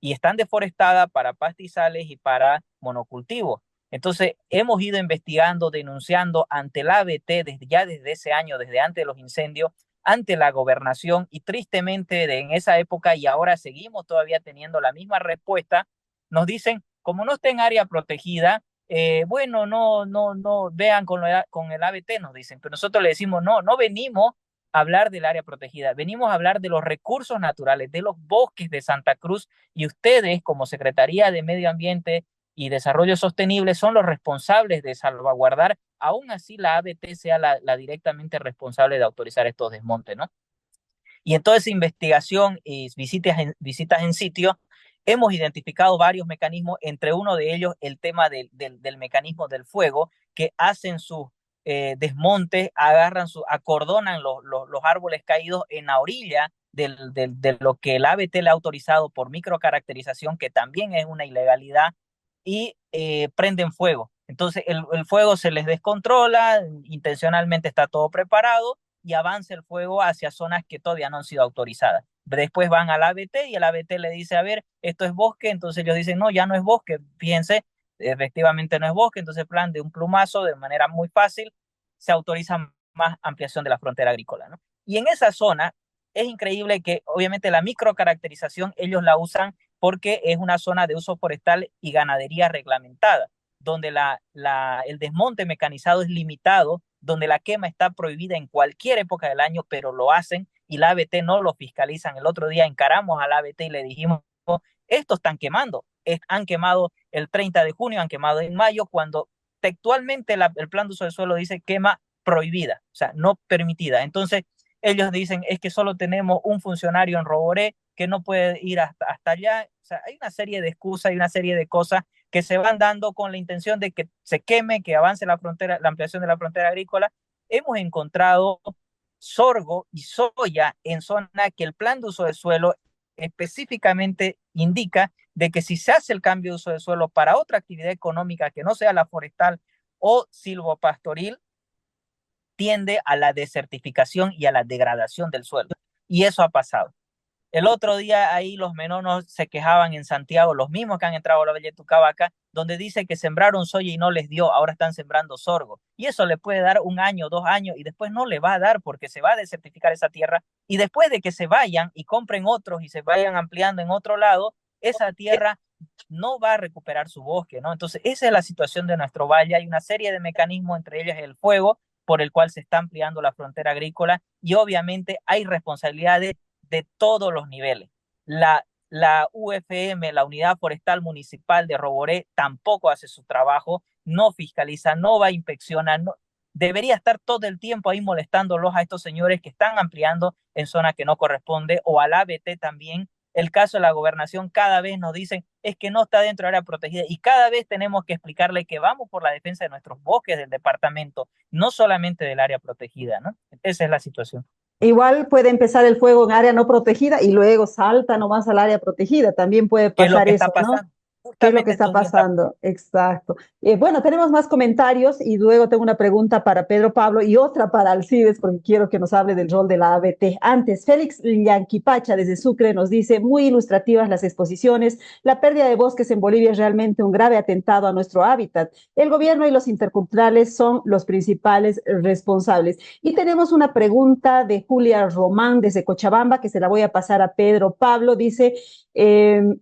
y están deforestadas para pastizales y para monocultivos. Entonces, hemos ido investigando, denunciando ante la ABT desde ese año, desde antes de los incendios, ante la gobernación y tristemente en esa época y ahora seguimos todavía teniendo la misma respuesta. Nos dicen, como no está en área protegida, bueno, no, vean con el ABT, nos dicen, pero nosotros le decimos, no venimos a hablar del área protegida, venimos a hablar de los recursos naturales, de los bosques de Santa Cruz y ustedes como Secretaría de Medio Ambiente y Desarrollo Sostenible son los responsables de salvaguardar, aún así la ABT sea la directamente responsable de autorizar estos desmontes, ¿no? Y en toda esa investigación y visitas en sitio, hemos identificado varios mecanismos, entre uno de ellos el tema del mecanismo del fuego, que hacen sus desmontes, acordonan los árboles caídos en la orilla de lo que el ABT le ha autorizado por microcaracterización, que también es una ilegalidad, y prenden fuego. Entonces el fuego se les descontrola, intencionalmente está todo preparado y avanza el fuego hacia zonas que todavía no han sido autorizadas. Después van al ABT y el ABT le dice, a ver, esto es bosque, entonces ellos dicen, no, ya no es bosque, fíjense, efectivamente no es bosque, entonces plan de un plumazo, de manera muy fácil, se autoriza más ampliación de la frontera agrícola, ¿no? Y en esa zona es increíble que obviamente la microcaracterización ellos la usan porque es una zona de uso forestal y ganadería reglamentada, donde el desmonte mecanizado es limitado, donde la quema está prohibida en cualquier época del año, pero lo hacen y la ABT no lo fiscalizan. El otro día encaramos a la ABT y le dijimos, estos están quemando, han quemado el 30 de junio, han quemado en mayo, cuando textualmente el plan de uso del suelo dice quema prohibida, o sea, no permitida. Entonces, ellos dicen, es que solo tenemos un funcionario en Roboré que no puede ir hasta allá. O sea, hay una serie de excusas y una serie de cosas que se van dando con la intención de que se queme, que avance la frontera, la ampliación de la frontera agrícola. Hemos encontrado sorgo y soya en zona que el plan de uso de suelo específicamente indica de que si se hace el cambio de uso de suelo para otra actividad económica que no sea la forestal o silvopastoril, tiende a la desertificación y a la degradación del suelo. Y eso ha pasado. El otro día ahí los menonos se quejaban en Santiago, los mismos que han entrado a la Valle de Tucavaca, donde dice que sembraron soya y no les dio, ahora están sembrando sorgo. Y eso le puede dar 1 año, 2 años, y después no le va a dar porque se va a desertificar esa tierra. Y después de que se vayan y compren otros y se vayan ampliando en otro lado, esa tierra no va a recuperar su bosque, ¿no? Entonces, esa es la situación de nuestro valle. Hay una serie de mecanismos, entre ellos el fuego, por el cual se está ampliando la frontera agrícola, y obviamente hay responsabilidades de todos los niveles. La UFM, la Unidad Forestal Municipal de Roboré, tampoco hace su trabajo, no fiscaliza, no va a inspeccionar, no, debería estar todo el tiempo ahí molestándolos a estos señores que están ampliando en zona que no corresponde, o al ABT también. El caso de la gobernación, cada vez nos dicen es que no está dentro del área protegida y cada vez tenemos que explicarle que vamos por la defensa de nuestros bosques del departamento, no solamente del área protegida, ¿no? Esa es la situación. Igual puede empezar el fuego en área no protegida y luego salta nomás al área protegida. También puede ¿Qué es lo pasar que está eso, ¿no? pasando? ¿Qué es lo que Justamente está estos días está. pasando? Exacto. Bueno, tenemos más comentarios y luego tengo una pregunta para Pedro Pablo y otra para Alcides, porque quiero que nos hable del rol de la ABT. Antes, Félix Llanquipacha desde Sucre nos dice, muy ilustrativas las exposiciones, la pérdida de bosques en Bolivia es realmente un grave atentado a nuestro hábitat. El gobierno y los interculturales son los principales responsables. Y tenemos una pregunta de Julia Román desde Cochabamba, que se la voy a pasar a Pedro Pablo. Dice,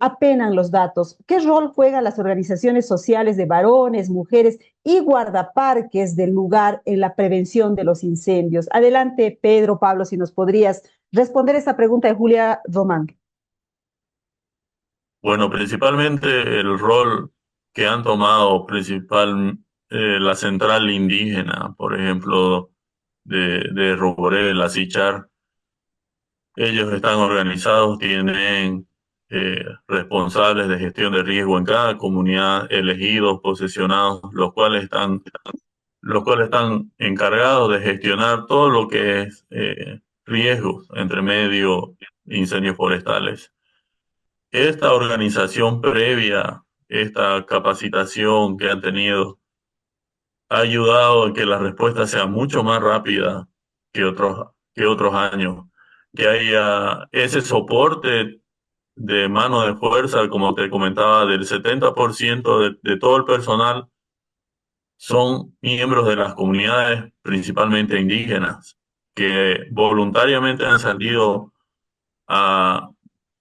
apenan los datos. ¿Qué rol juegan las organizaciones sociales de varones, mujeres y guardaparques del lugar en la prevención de los incendios? Adelante, Pedro Pablo, si nos podrías responder esta pregunta de Julia Román. Bueno, principalmente el rol que han tomado la central indígena, por ejemplo, de Roboré, la Sichar. Ellos están organizados, tienen responsables de gestión de riesgo en cada comunidad, elegidos, posesionados, los cuales están encargados de gestionar todo lo que es riesgos entre medio incendios forestales. Esta organización previa, esta capacitación que han tenido, ha ayudado a que la respuesta sea mucho más rápida que otros años, que haya ese soporte de mano de fuerza, como te comentaba, del 70% de todo el personal son miembros de las comunidades, principalmente indígenas, que voluntariamente han salido a,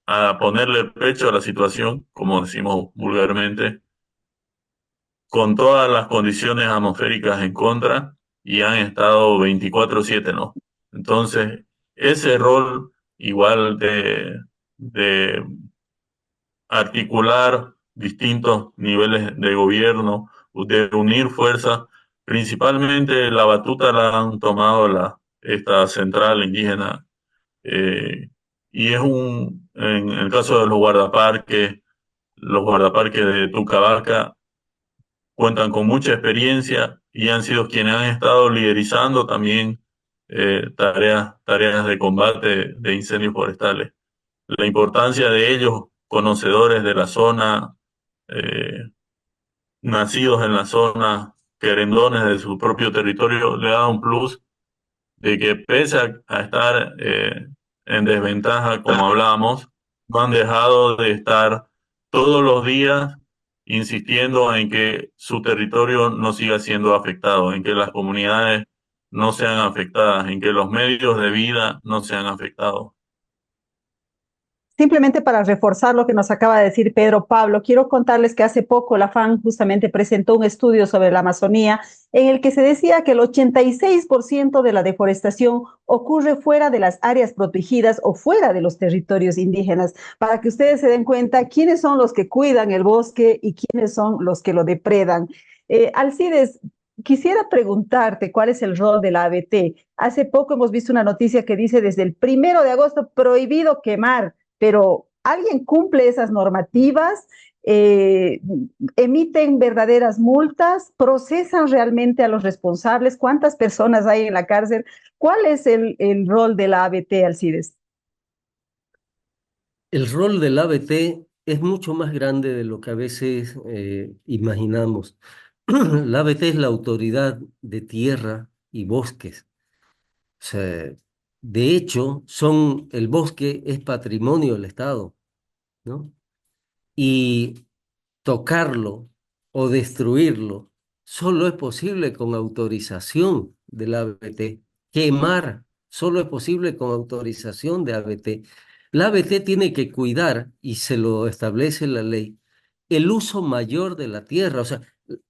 a ponerle el pecho a la situación, como decimos vulgarmente, con todas las condiciones atmosféricas en contra y han estado 24/7, ¿no? Entonces, ese rol igual de articular distintos niveles de gobierno, de unir fuerzas. Principalmente la batuta la han tomado esta central indígena, eh, y en el caso de los guardaparques de Tucavaca cuentan con mucha experiencia y han sido quienes han estado liderizando también tareas de combate de incendios forestales. La importancia de ellos, conocedores de la zona, eh, nacidos en la zona, querendones de su propio territorio, le da un plus de que pese a estar en desventaja, como hablábamos, no han dejado de estar todos los días insistiendo en que su territorio no siga siendo afectado, en que las comunidades no sean afectadas, en que los medios de vida no sean afectados. Simplemente para reforzar lo que nos acaba de decir Pedro Pablo, quiero contarles que hace poco la FAN justamente presentó un estudio sobre la Amazonía en el que se decía que el 86% de la deforestación ocurre fuera de las áreas protegidas o fuera de los territorios indígenas, para que ustedes se den cuenta quiénes son los que cuidan el bosque y quiénes son los que lo depredan. Alcides, quisiera preguntarte cuál es el rol de la ABT. Hace poco hemos visto una noticia que dice desde el 1 de agosto prohibido quemar, pero ¿alguien cumple esas normativas? Eh, ¿Emiten verdaderas multas? ¿Procesan realmente a los responsables? ¿Cuántas personas hay en la cárcel? ¿Cuál es el rol de la ABT, Alcides? El rol del ABT es mucho más grande de lo que a veces imaginamos. La ABT es la autoridad de tierra y bosques. O sea, de hecho, el bosque es patrimonio del Estado, ¿no? Y tocarlo o destruirlo solo es posible con autorización del ABT. Quemar solo es posible con autorización de ABT. La ABT tiene que cuidar, y se lo establece la ley, el uso mayor de la tierra, o sea,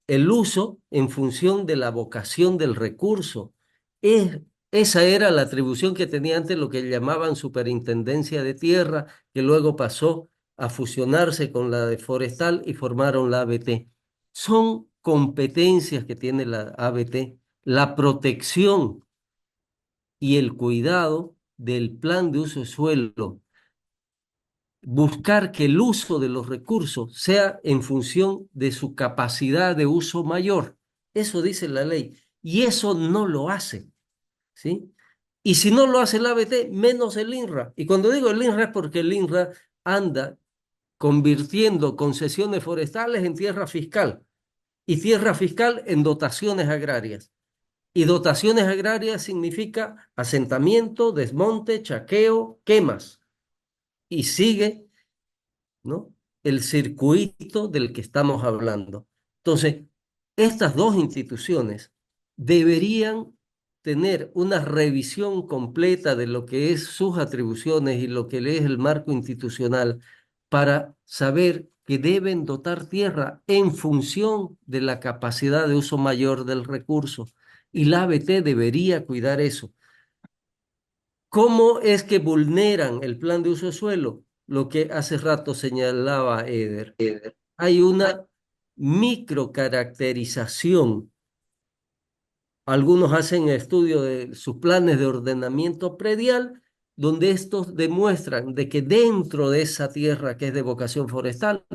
el uso en función de la vocación del recurso. Es, esa era la atribución que tenía antes lo que llamaban superintendencia de tierra, que luego pasó a fusionarse con la de forestal y formaron la ABT. Son competencias que tiene la ABT, la protección y el cuidado del plan de uso de suelo, buscar que el uso de los recursos sea en función de su capacidad de uso mayor. Eso dice la ley. Y eso no lo hace, ¿sí? Y si no lo hace el ABT, menos el INRA. Y cuando digo el INRA es porque el INRA anda convirtiendo concesiones forestales en tierra fiscal y tierra fiscal en dotaciones agrarias. Y dotaciones agrarias significa asentamiento, desmonte, chaqueo, quemas. Y sigue, ¿no?, el circuito del que estamos hablando. Entonces, estas dos instituciones deberían tener una revisión completa de lo que es sus atribuciones y lo que es el marco institucional para saber que deben dotar tierra en función de la capacidad de uso mayor del recurso. Y la ABT debería cuidar eso. ¿Cómo es que vulneran el plan de uso de suelo? Lo que hace rato señalaba Eder. Hay una microcaracterización. Algunos hacen estudio de sus planes de ordenamiento predial, donde estos demuestran de que dentro de esa tierra que es de vocación forestal,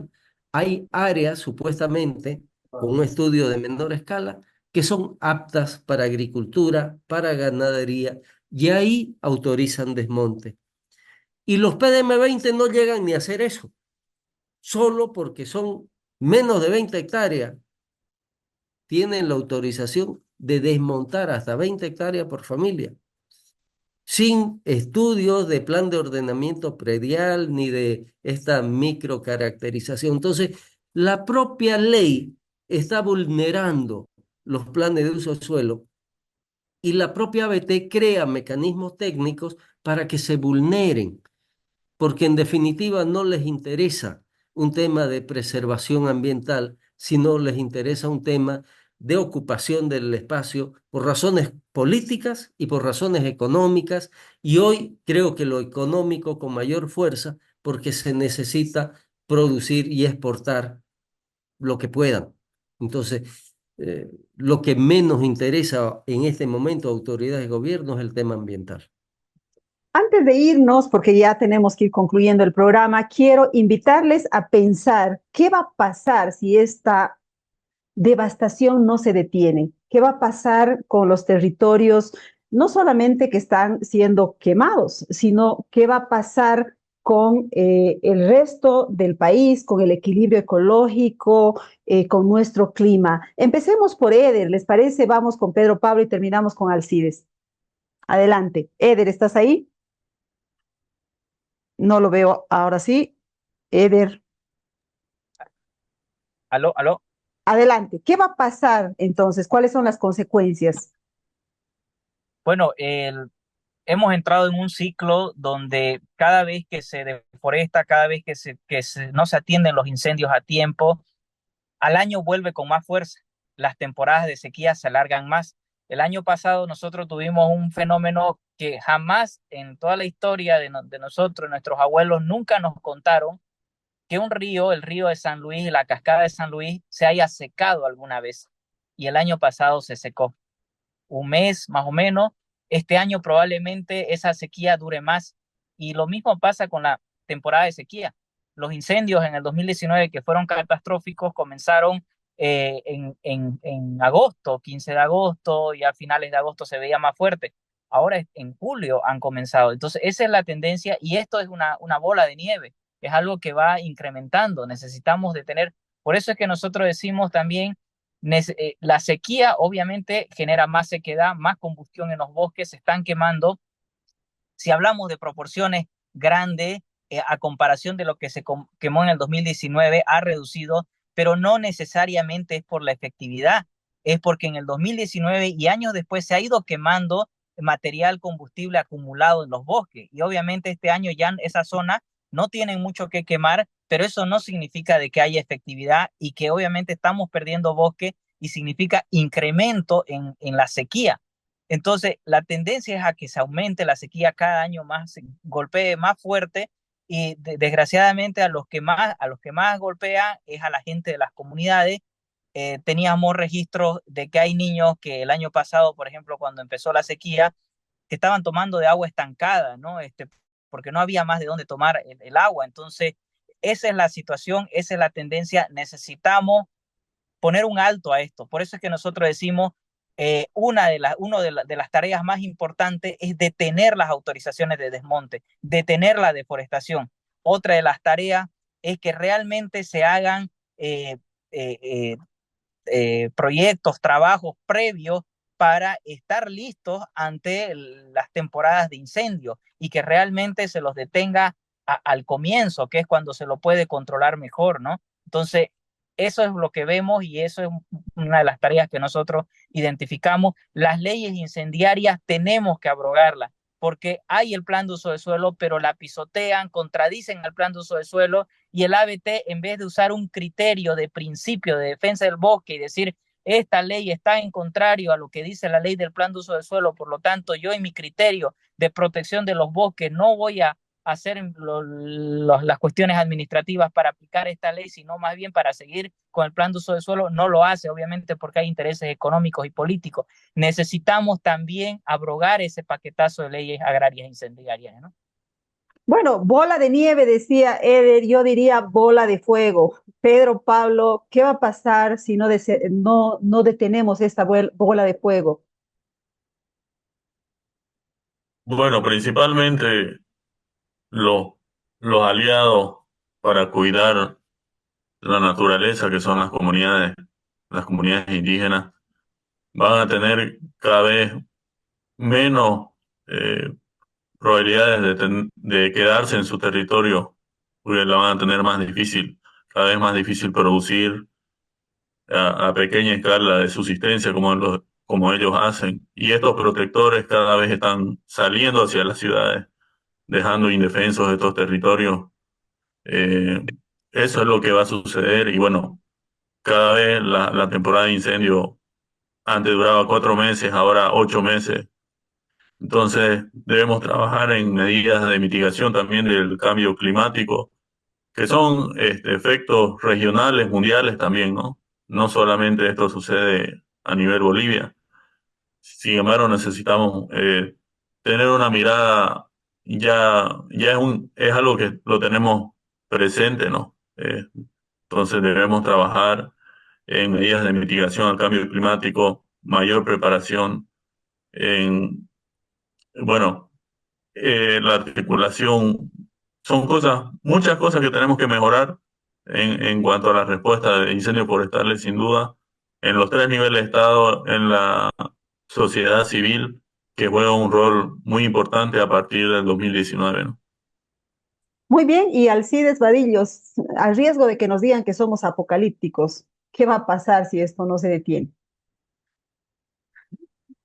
hay áreas supuestamente, con un estudio de menor escala, que son aptas para agricultura, para ganadería, y ahí autorizan desmonte. Y los PDM-20 no llegan ni a hacer eso, solo porque son menos de 20 hectáreas. Tienen la autorización de desmontar hasta 20 hectáreas por familia, sin estudios de plan de ordenamiento predial ni de esta microcaracterización. Entonces, la propia ley está vulnerando los planes de uso del suelo y la propia ABT crea mecanismos técnicos para que se vulneren, porque en definitiva no les interesa un tema de preservación ambiental, sino les interesa un tema de ocupación del espacio por razones políticas y por razones económicas, y hoy creo que lo económico con mayor fuerza, porque se necesita producir y exportar lo que puedan. Entonces, lo que menos interesa en este momento a autoridades y gobiernos es el tema ambiental. Antes de irnos, porque ya tenemos que ir concluyendo el programa, quiero invitarles a pensar qué va a pasar si esta devastación no se detiene. ¿Qué va a pasar con los territorios, no solamente que están siendo quemados, sino qué va a pasar con el resto del país, con el equilibrio ecológico, con nuestro clima? Empecemos por Eder, ¿les parece? Vamos con Pedro Pablo y terminamos con Alcides. Adelante. Eder, ¿estás ahí? No lo veo ahora sí. Eder, Aló, aló. adelante. ¿Qué va a pasar entonces? ¿Cuáles son las consecuencias? Bueno, hemos entrado en un ciclo donde cada vez que se deforesta, cada vez no se atienden los incendios a tiempo, al año vuelve con más fuerza. Las temporadas de sequía se alargan más. El año pasado nosotros tuvimos un fenómeno que jamás en toda la historia de nosotros, nuestros abuelos, nunca nos contaron que un río, el río de San Luis, la cascada de San Luis, se haya secado alguna vez. Y el año pasado se secó. Un mes más o menos. Este año probablemente esa sequía dure más. Y lo mismo pasa con la temporada de sequía. Los incendios en el 2019 que fueron catastróficos comenzaron en agosto, 15 de agosto, y a finales de agosto se veía más fuerte. Ahora en julio han comenzado. Entonces esa es la tendencia y esto es una bola de nieve. Es algo que va incrementando. Necesitamos de tener, por eso es que nosotros decimos también la sequía obviamente genera más sequedad, más combustión en los bosques, se están quemando. Si hablamos de proporciones grandes, a comparación de lo que se quemó en el 2019, ha reducido, pero no necesariamente es por la efectividad, es porque en el 2019 y años después se ha ido quemando material combustible acumulado en los bosques. Y obviamente este año ya en esa zona no tienen mucho que quemar, pero eso no significa de que haya efectividad y que obviamente estamos perdiendo bosque y significa incremento en la sequía. Entonces, la tendencia es a que se aumente la sequía cada año más, se golpee más fuerte y desgraciadamente a los que más golpea es a la gente de las comunidades. Teníamos registros de que hay niños que el año pasado, por ejemplo, cuando empezó la sequía, que estaban tomando de agua estancada, ¿no? Porque no había más de dónde tomar el agua. Entonces, esa es la situación, esa es la tendencia. Necesitamos poner un alto a esto. Por eso es que nosotros decimos, una de las tareas más importantes es detener las autorizaciones de desmonte, detener la deforestación. Otra de las tareas es que realmente se hagan eh, eh, proyectos, trabajos previos para estar listos ante las temporadas de incendio y que realmente se los detenga al comienzo, que es cuando se lo puede controlar mejor, ¿no? Entonces, eso es lo que vemos y eso es una de las tareas que nosotros identificamos. Las leyes incendiarias tenemos que abrogarlas porque hay el plan de uso de suelo, pero la pisotean, contradicen el plan de uso de suelo y el ABT, en vez de usar un criterio de principio de defensa del bosque y decir, esta ley está en contrario a lo que dice la ley del plan de uso del suelo, por lo tanto, yo en mi criterio de protección de los bosques no voy a hacer las cuestiones administrativas para aplicar esta ley, sino más bien para seguir con el plan de uso del suelo, no lo hace, obviamente, porque hay intereses económicos y políticos. Necesitamos también abrogar ese paquetazo de leyes agrarias incendiarias, ¿no? Bueno, bola de nieve, decía Eder, yo diría bola de fuego. Pedro, Pablo, ¿qué va a pasar si no detenemos esta bola de fuego? Bueno, principalmente los, los aliados para cuidar la naturaleza, que son las comunidades indígenas, van a tener cada vez menos eh, probabilidades de quedarse en su territorio, porque la van a tener más difícil, cada vez más difícil producir a pequeña escala de subsistencia como ellos hacen. Y estos protectores cada vez están saliendo hacia las ciudades, dejando indefensos estos territorios. Eh, Eso es lo que va a suceder. Y bueno, cada vez la temporada de incendio antes duraba 4 meses, ahora 8 meses. Entonces debemos trabajar en medidas de mitigación también del cambio climático, que son efectos regionales, mundiales también, ¿no? No solamente esto sucede a nivel Bolivia. Sin embargo, necesitamos tener una mirada, ya es algo que lo tenemos presente, ¿no? Entonces debemos trabajar en medidas de mitigación al cambio climático, mayor preparación en, bueno, la articulación, son muchas cosas que tenemos que mejorar en cuanto a la respuesta de incendios forestales, sin duda, en los tres niveles de Estado, en la sociedad civil, que juega un rol muy importante a partir del 2019, ¿no? Muy bien, y Alcides Vadillos, a riesgo de que nos digan que somos apocalípticos, ¿qué va a pasar si esto no se detiene?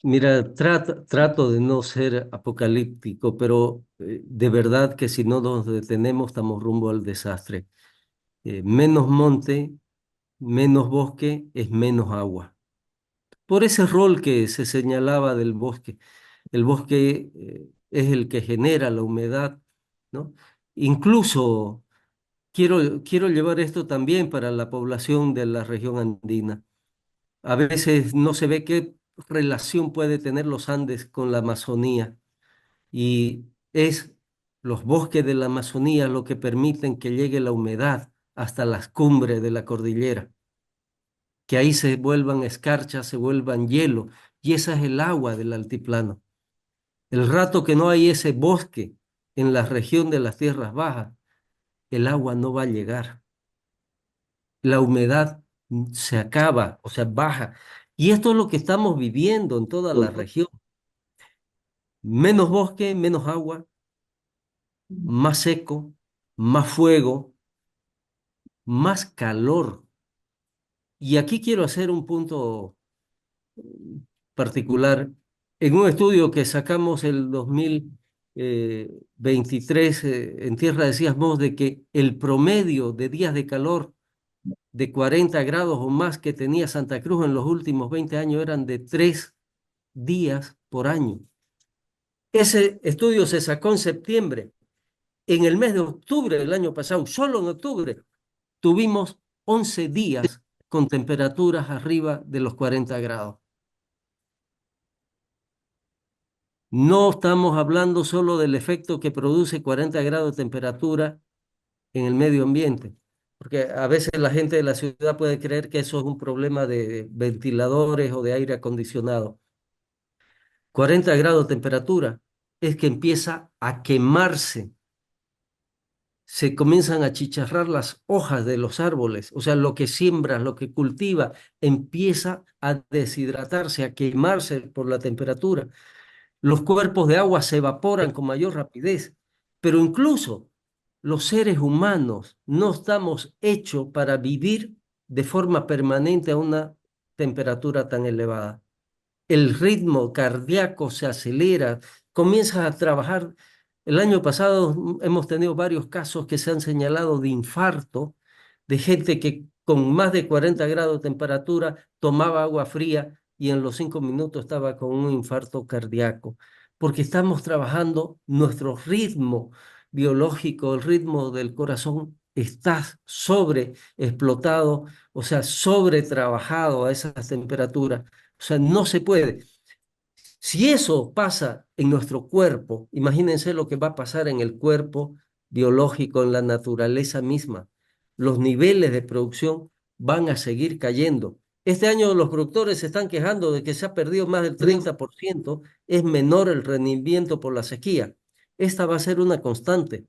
Mira, trato de no ser apocalíptico, pero de verdad que si no nos detenemos estamos rumbo al desastre. Menos monte, menos bosque es menos agua. Por ese rol que se señalaba del bosque. El bosque es el que genera la humedad, ¿no? Incluso quiero llevar esto también para la población de la región andina. A veces no se ve qué relación puede tener los Andes con la Amazonía y es los bosques de la Amazonía lo que permiten que llegue la humedad hasta las cumbres de la cordillera, que ahí se vuelvan escarchas, se vuelvan hielo, y esa es el agua del altiplano. El rato que no hay ese bosque en la región de las tierras bajas, el agua no va a llegar. La humedad se acaba, o sea, baja. Y esto es lo que estamos viviendo en toda la región. Menos bosque, menos agua, más seco, más fuego, más calor. Y aquí quiero hacer un punto particular. En un estudio que sacamos el 2023 en Tierra decíamos de que el promedio de días de calor de 40 grados o más que tenía Santa Cruz en los últimos 20 años eran de 3 días por año. Ese estudio se sacó en septiembre. En el mes de octubre del año pasado, solo en octubre, tuvimos 11 días con temperaturas arriba de los 40 grados. No estamos hablando solo del efecto que produce 40 grados de temperatura en el medio ambiente, porque a veces la gente de la ciudad puede creer que eso es un problema de ventiladores o de aire acondicionado. 40 grados de temperatura es que empieza a quemarse, se comienzan a chicharrar las hojas de los árboles, o sea, lo que siembras, lo que cultiva, empieza a deshidratarse, a quemarse por la temperatura. Los cuerpos de agua se evaporan con mayor rapidez, pero incluso los seres humanos no estamos hechos para vivir de forma permanente a una temperatura tan elevada. El ritmo cardíaco se acelera, comienzas a trabajar. El año pasado hemos tenido varios casos que se han señalado de infarto, de gente que con más de 40 grados de temperatura tomaba agua fría y en los 5 minutos estaba con un infarto cardíaco, porque estamos trabajando nuestro ritmo biológico, el ritmo del corazón está sobre explotado, o sea, sobre trabajado a esas temperaturas. O sea, no se puede. Si eso pasa en nuestro cuerpo, imagínense lo que va a pasar en el cuerpo biológico, en la naturaleza misma. Los niveles de producción van a seguir cayendo. Este año los productores se están quejando de que se ha perdido más del 30%, es menor el rendimiento por la sequía. Esta va a ser una constante.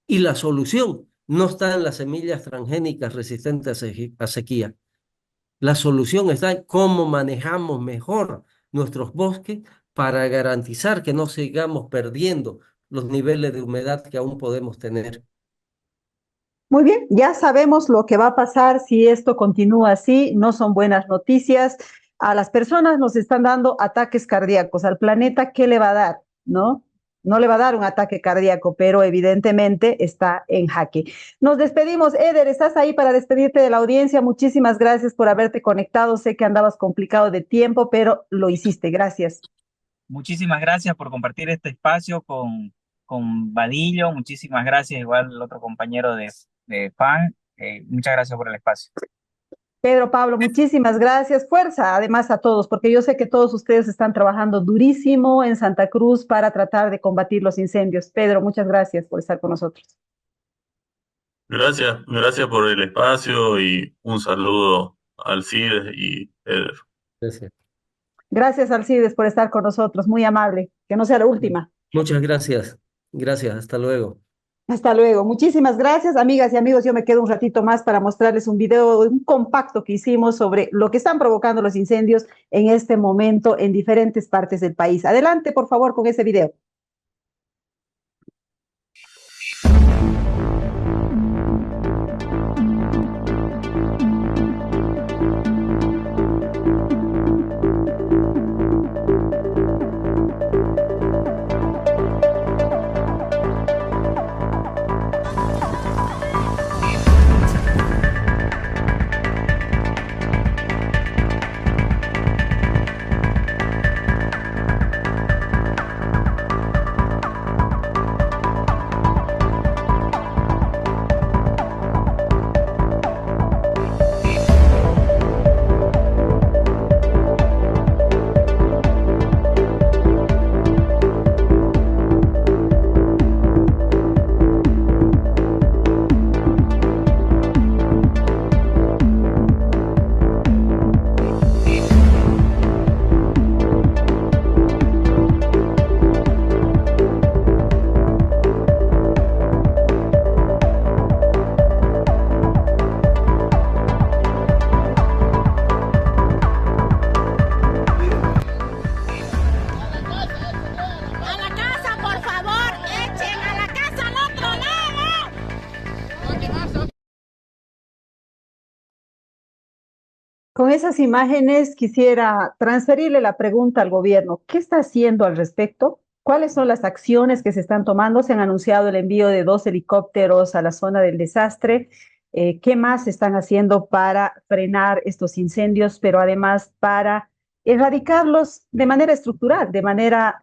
Y la solución no está en las semillas transgénicas resistentes a sequía. La solución está en cómo manejamos mejor nuestros bosques para garantizar que no sigamos perdiendo los niveles de humedad que aún podemos tener. Muy bien, ya sabemos lo que va a pasar si esto continúa así, no son buenas noticias. A las personas nos están dando ataques cardíacos, al planeta, ¿qué le va a dar? ¿No? No le va a dar un ataque cardíaco, pero evidentemente está en jaque. Nos despedimos. Eder, estás ahí para despedirte de la audiencia. Muchísimas gracias por haberte conectado. Sé que andabas complicado de tiempo, pero lo hiciste. Gracias. Muchísimas gracias por compartir este espacio con Vadillo. Muchísimas gracias, igual el otro compañero de FAN. Muchas gracias por el espacio. Pedro, Pablo, muchísimas gracias. Fuerza, además, a todos, porque yo sé que todos ustedes están trabajando durísimo en Santa Cruz para tratar de combatir los incendios. Pedro, muchas gracias por estar con nosotros. Gracias por el espacio y un saludo al Alcides y Eder. Gracias. Gracias, Alcides, por estar con nosotros. Muy amable. Que no sea la última. Muchas gracias. Gracias. Hasta luego. Hasta luego. Muchísimas gracias, amigas y amigos. Yo me quedo un ratito más para mostrarles un video, un compacto que hicimos sobre lo que están provocando los incendios en este momento en diferentes partes del país. Adelante, por favor, con ese video. Con esas imágenes quisiera transferirle la pregunta al gobierno. ¿Qué está haciendo al respecto? ¿Cuáles son las acciones que se están tomando? Se han anunciado el envío de 2 helicópteros a la zona del desastre. ¿Qué más están haciendo para frenar estos incendios, pero además para erradicarlos de manera estructural, de manera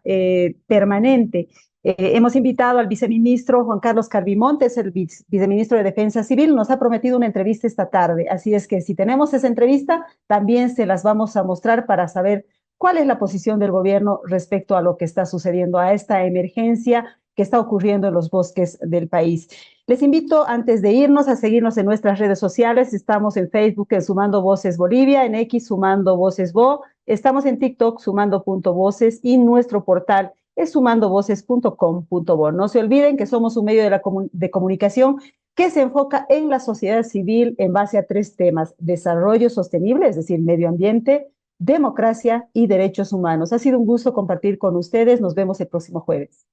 permanente? Hemos invitado al viceministro Juan Carlos Carvimontes, el viceministro de Defensa Civil, nos ha prometido una entrevista esta tarde, así es que si tenemos esa entrevista, también se las vamos a mostrar para saber cuál es la posición del gobierno respecto a lo que está sucediendo, a esta emergencia que está ocurriendo en los bosques del país. Les invito, antes de irnos, a seguirnos en nuestras redes sociales. Estamos en Facebook en Sumando Voces Bolivia, en X Sumando Voces Bo, estamos en TikTok sumando.voces y nuestro portal es sumandovoces.com.bo. No se olviden que somos un medio de comunicación que se enfoca en la sociedad civil en base a 3 temas: desarrollo sostenible, es decir, medio ambiente, democracia y derechos humanos. Ha sido un gusto compartir con ustedes. Nos vemos el próximo jueves.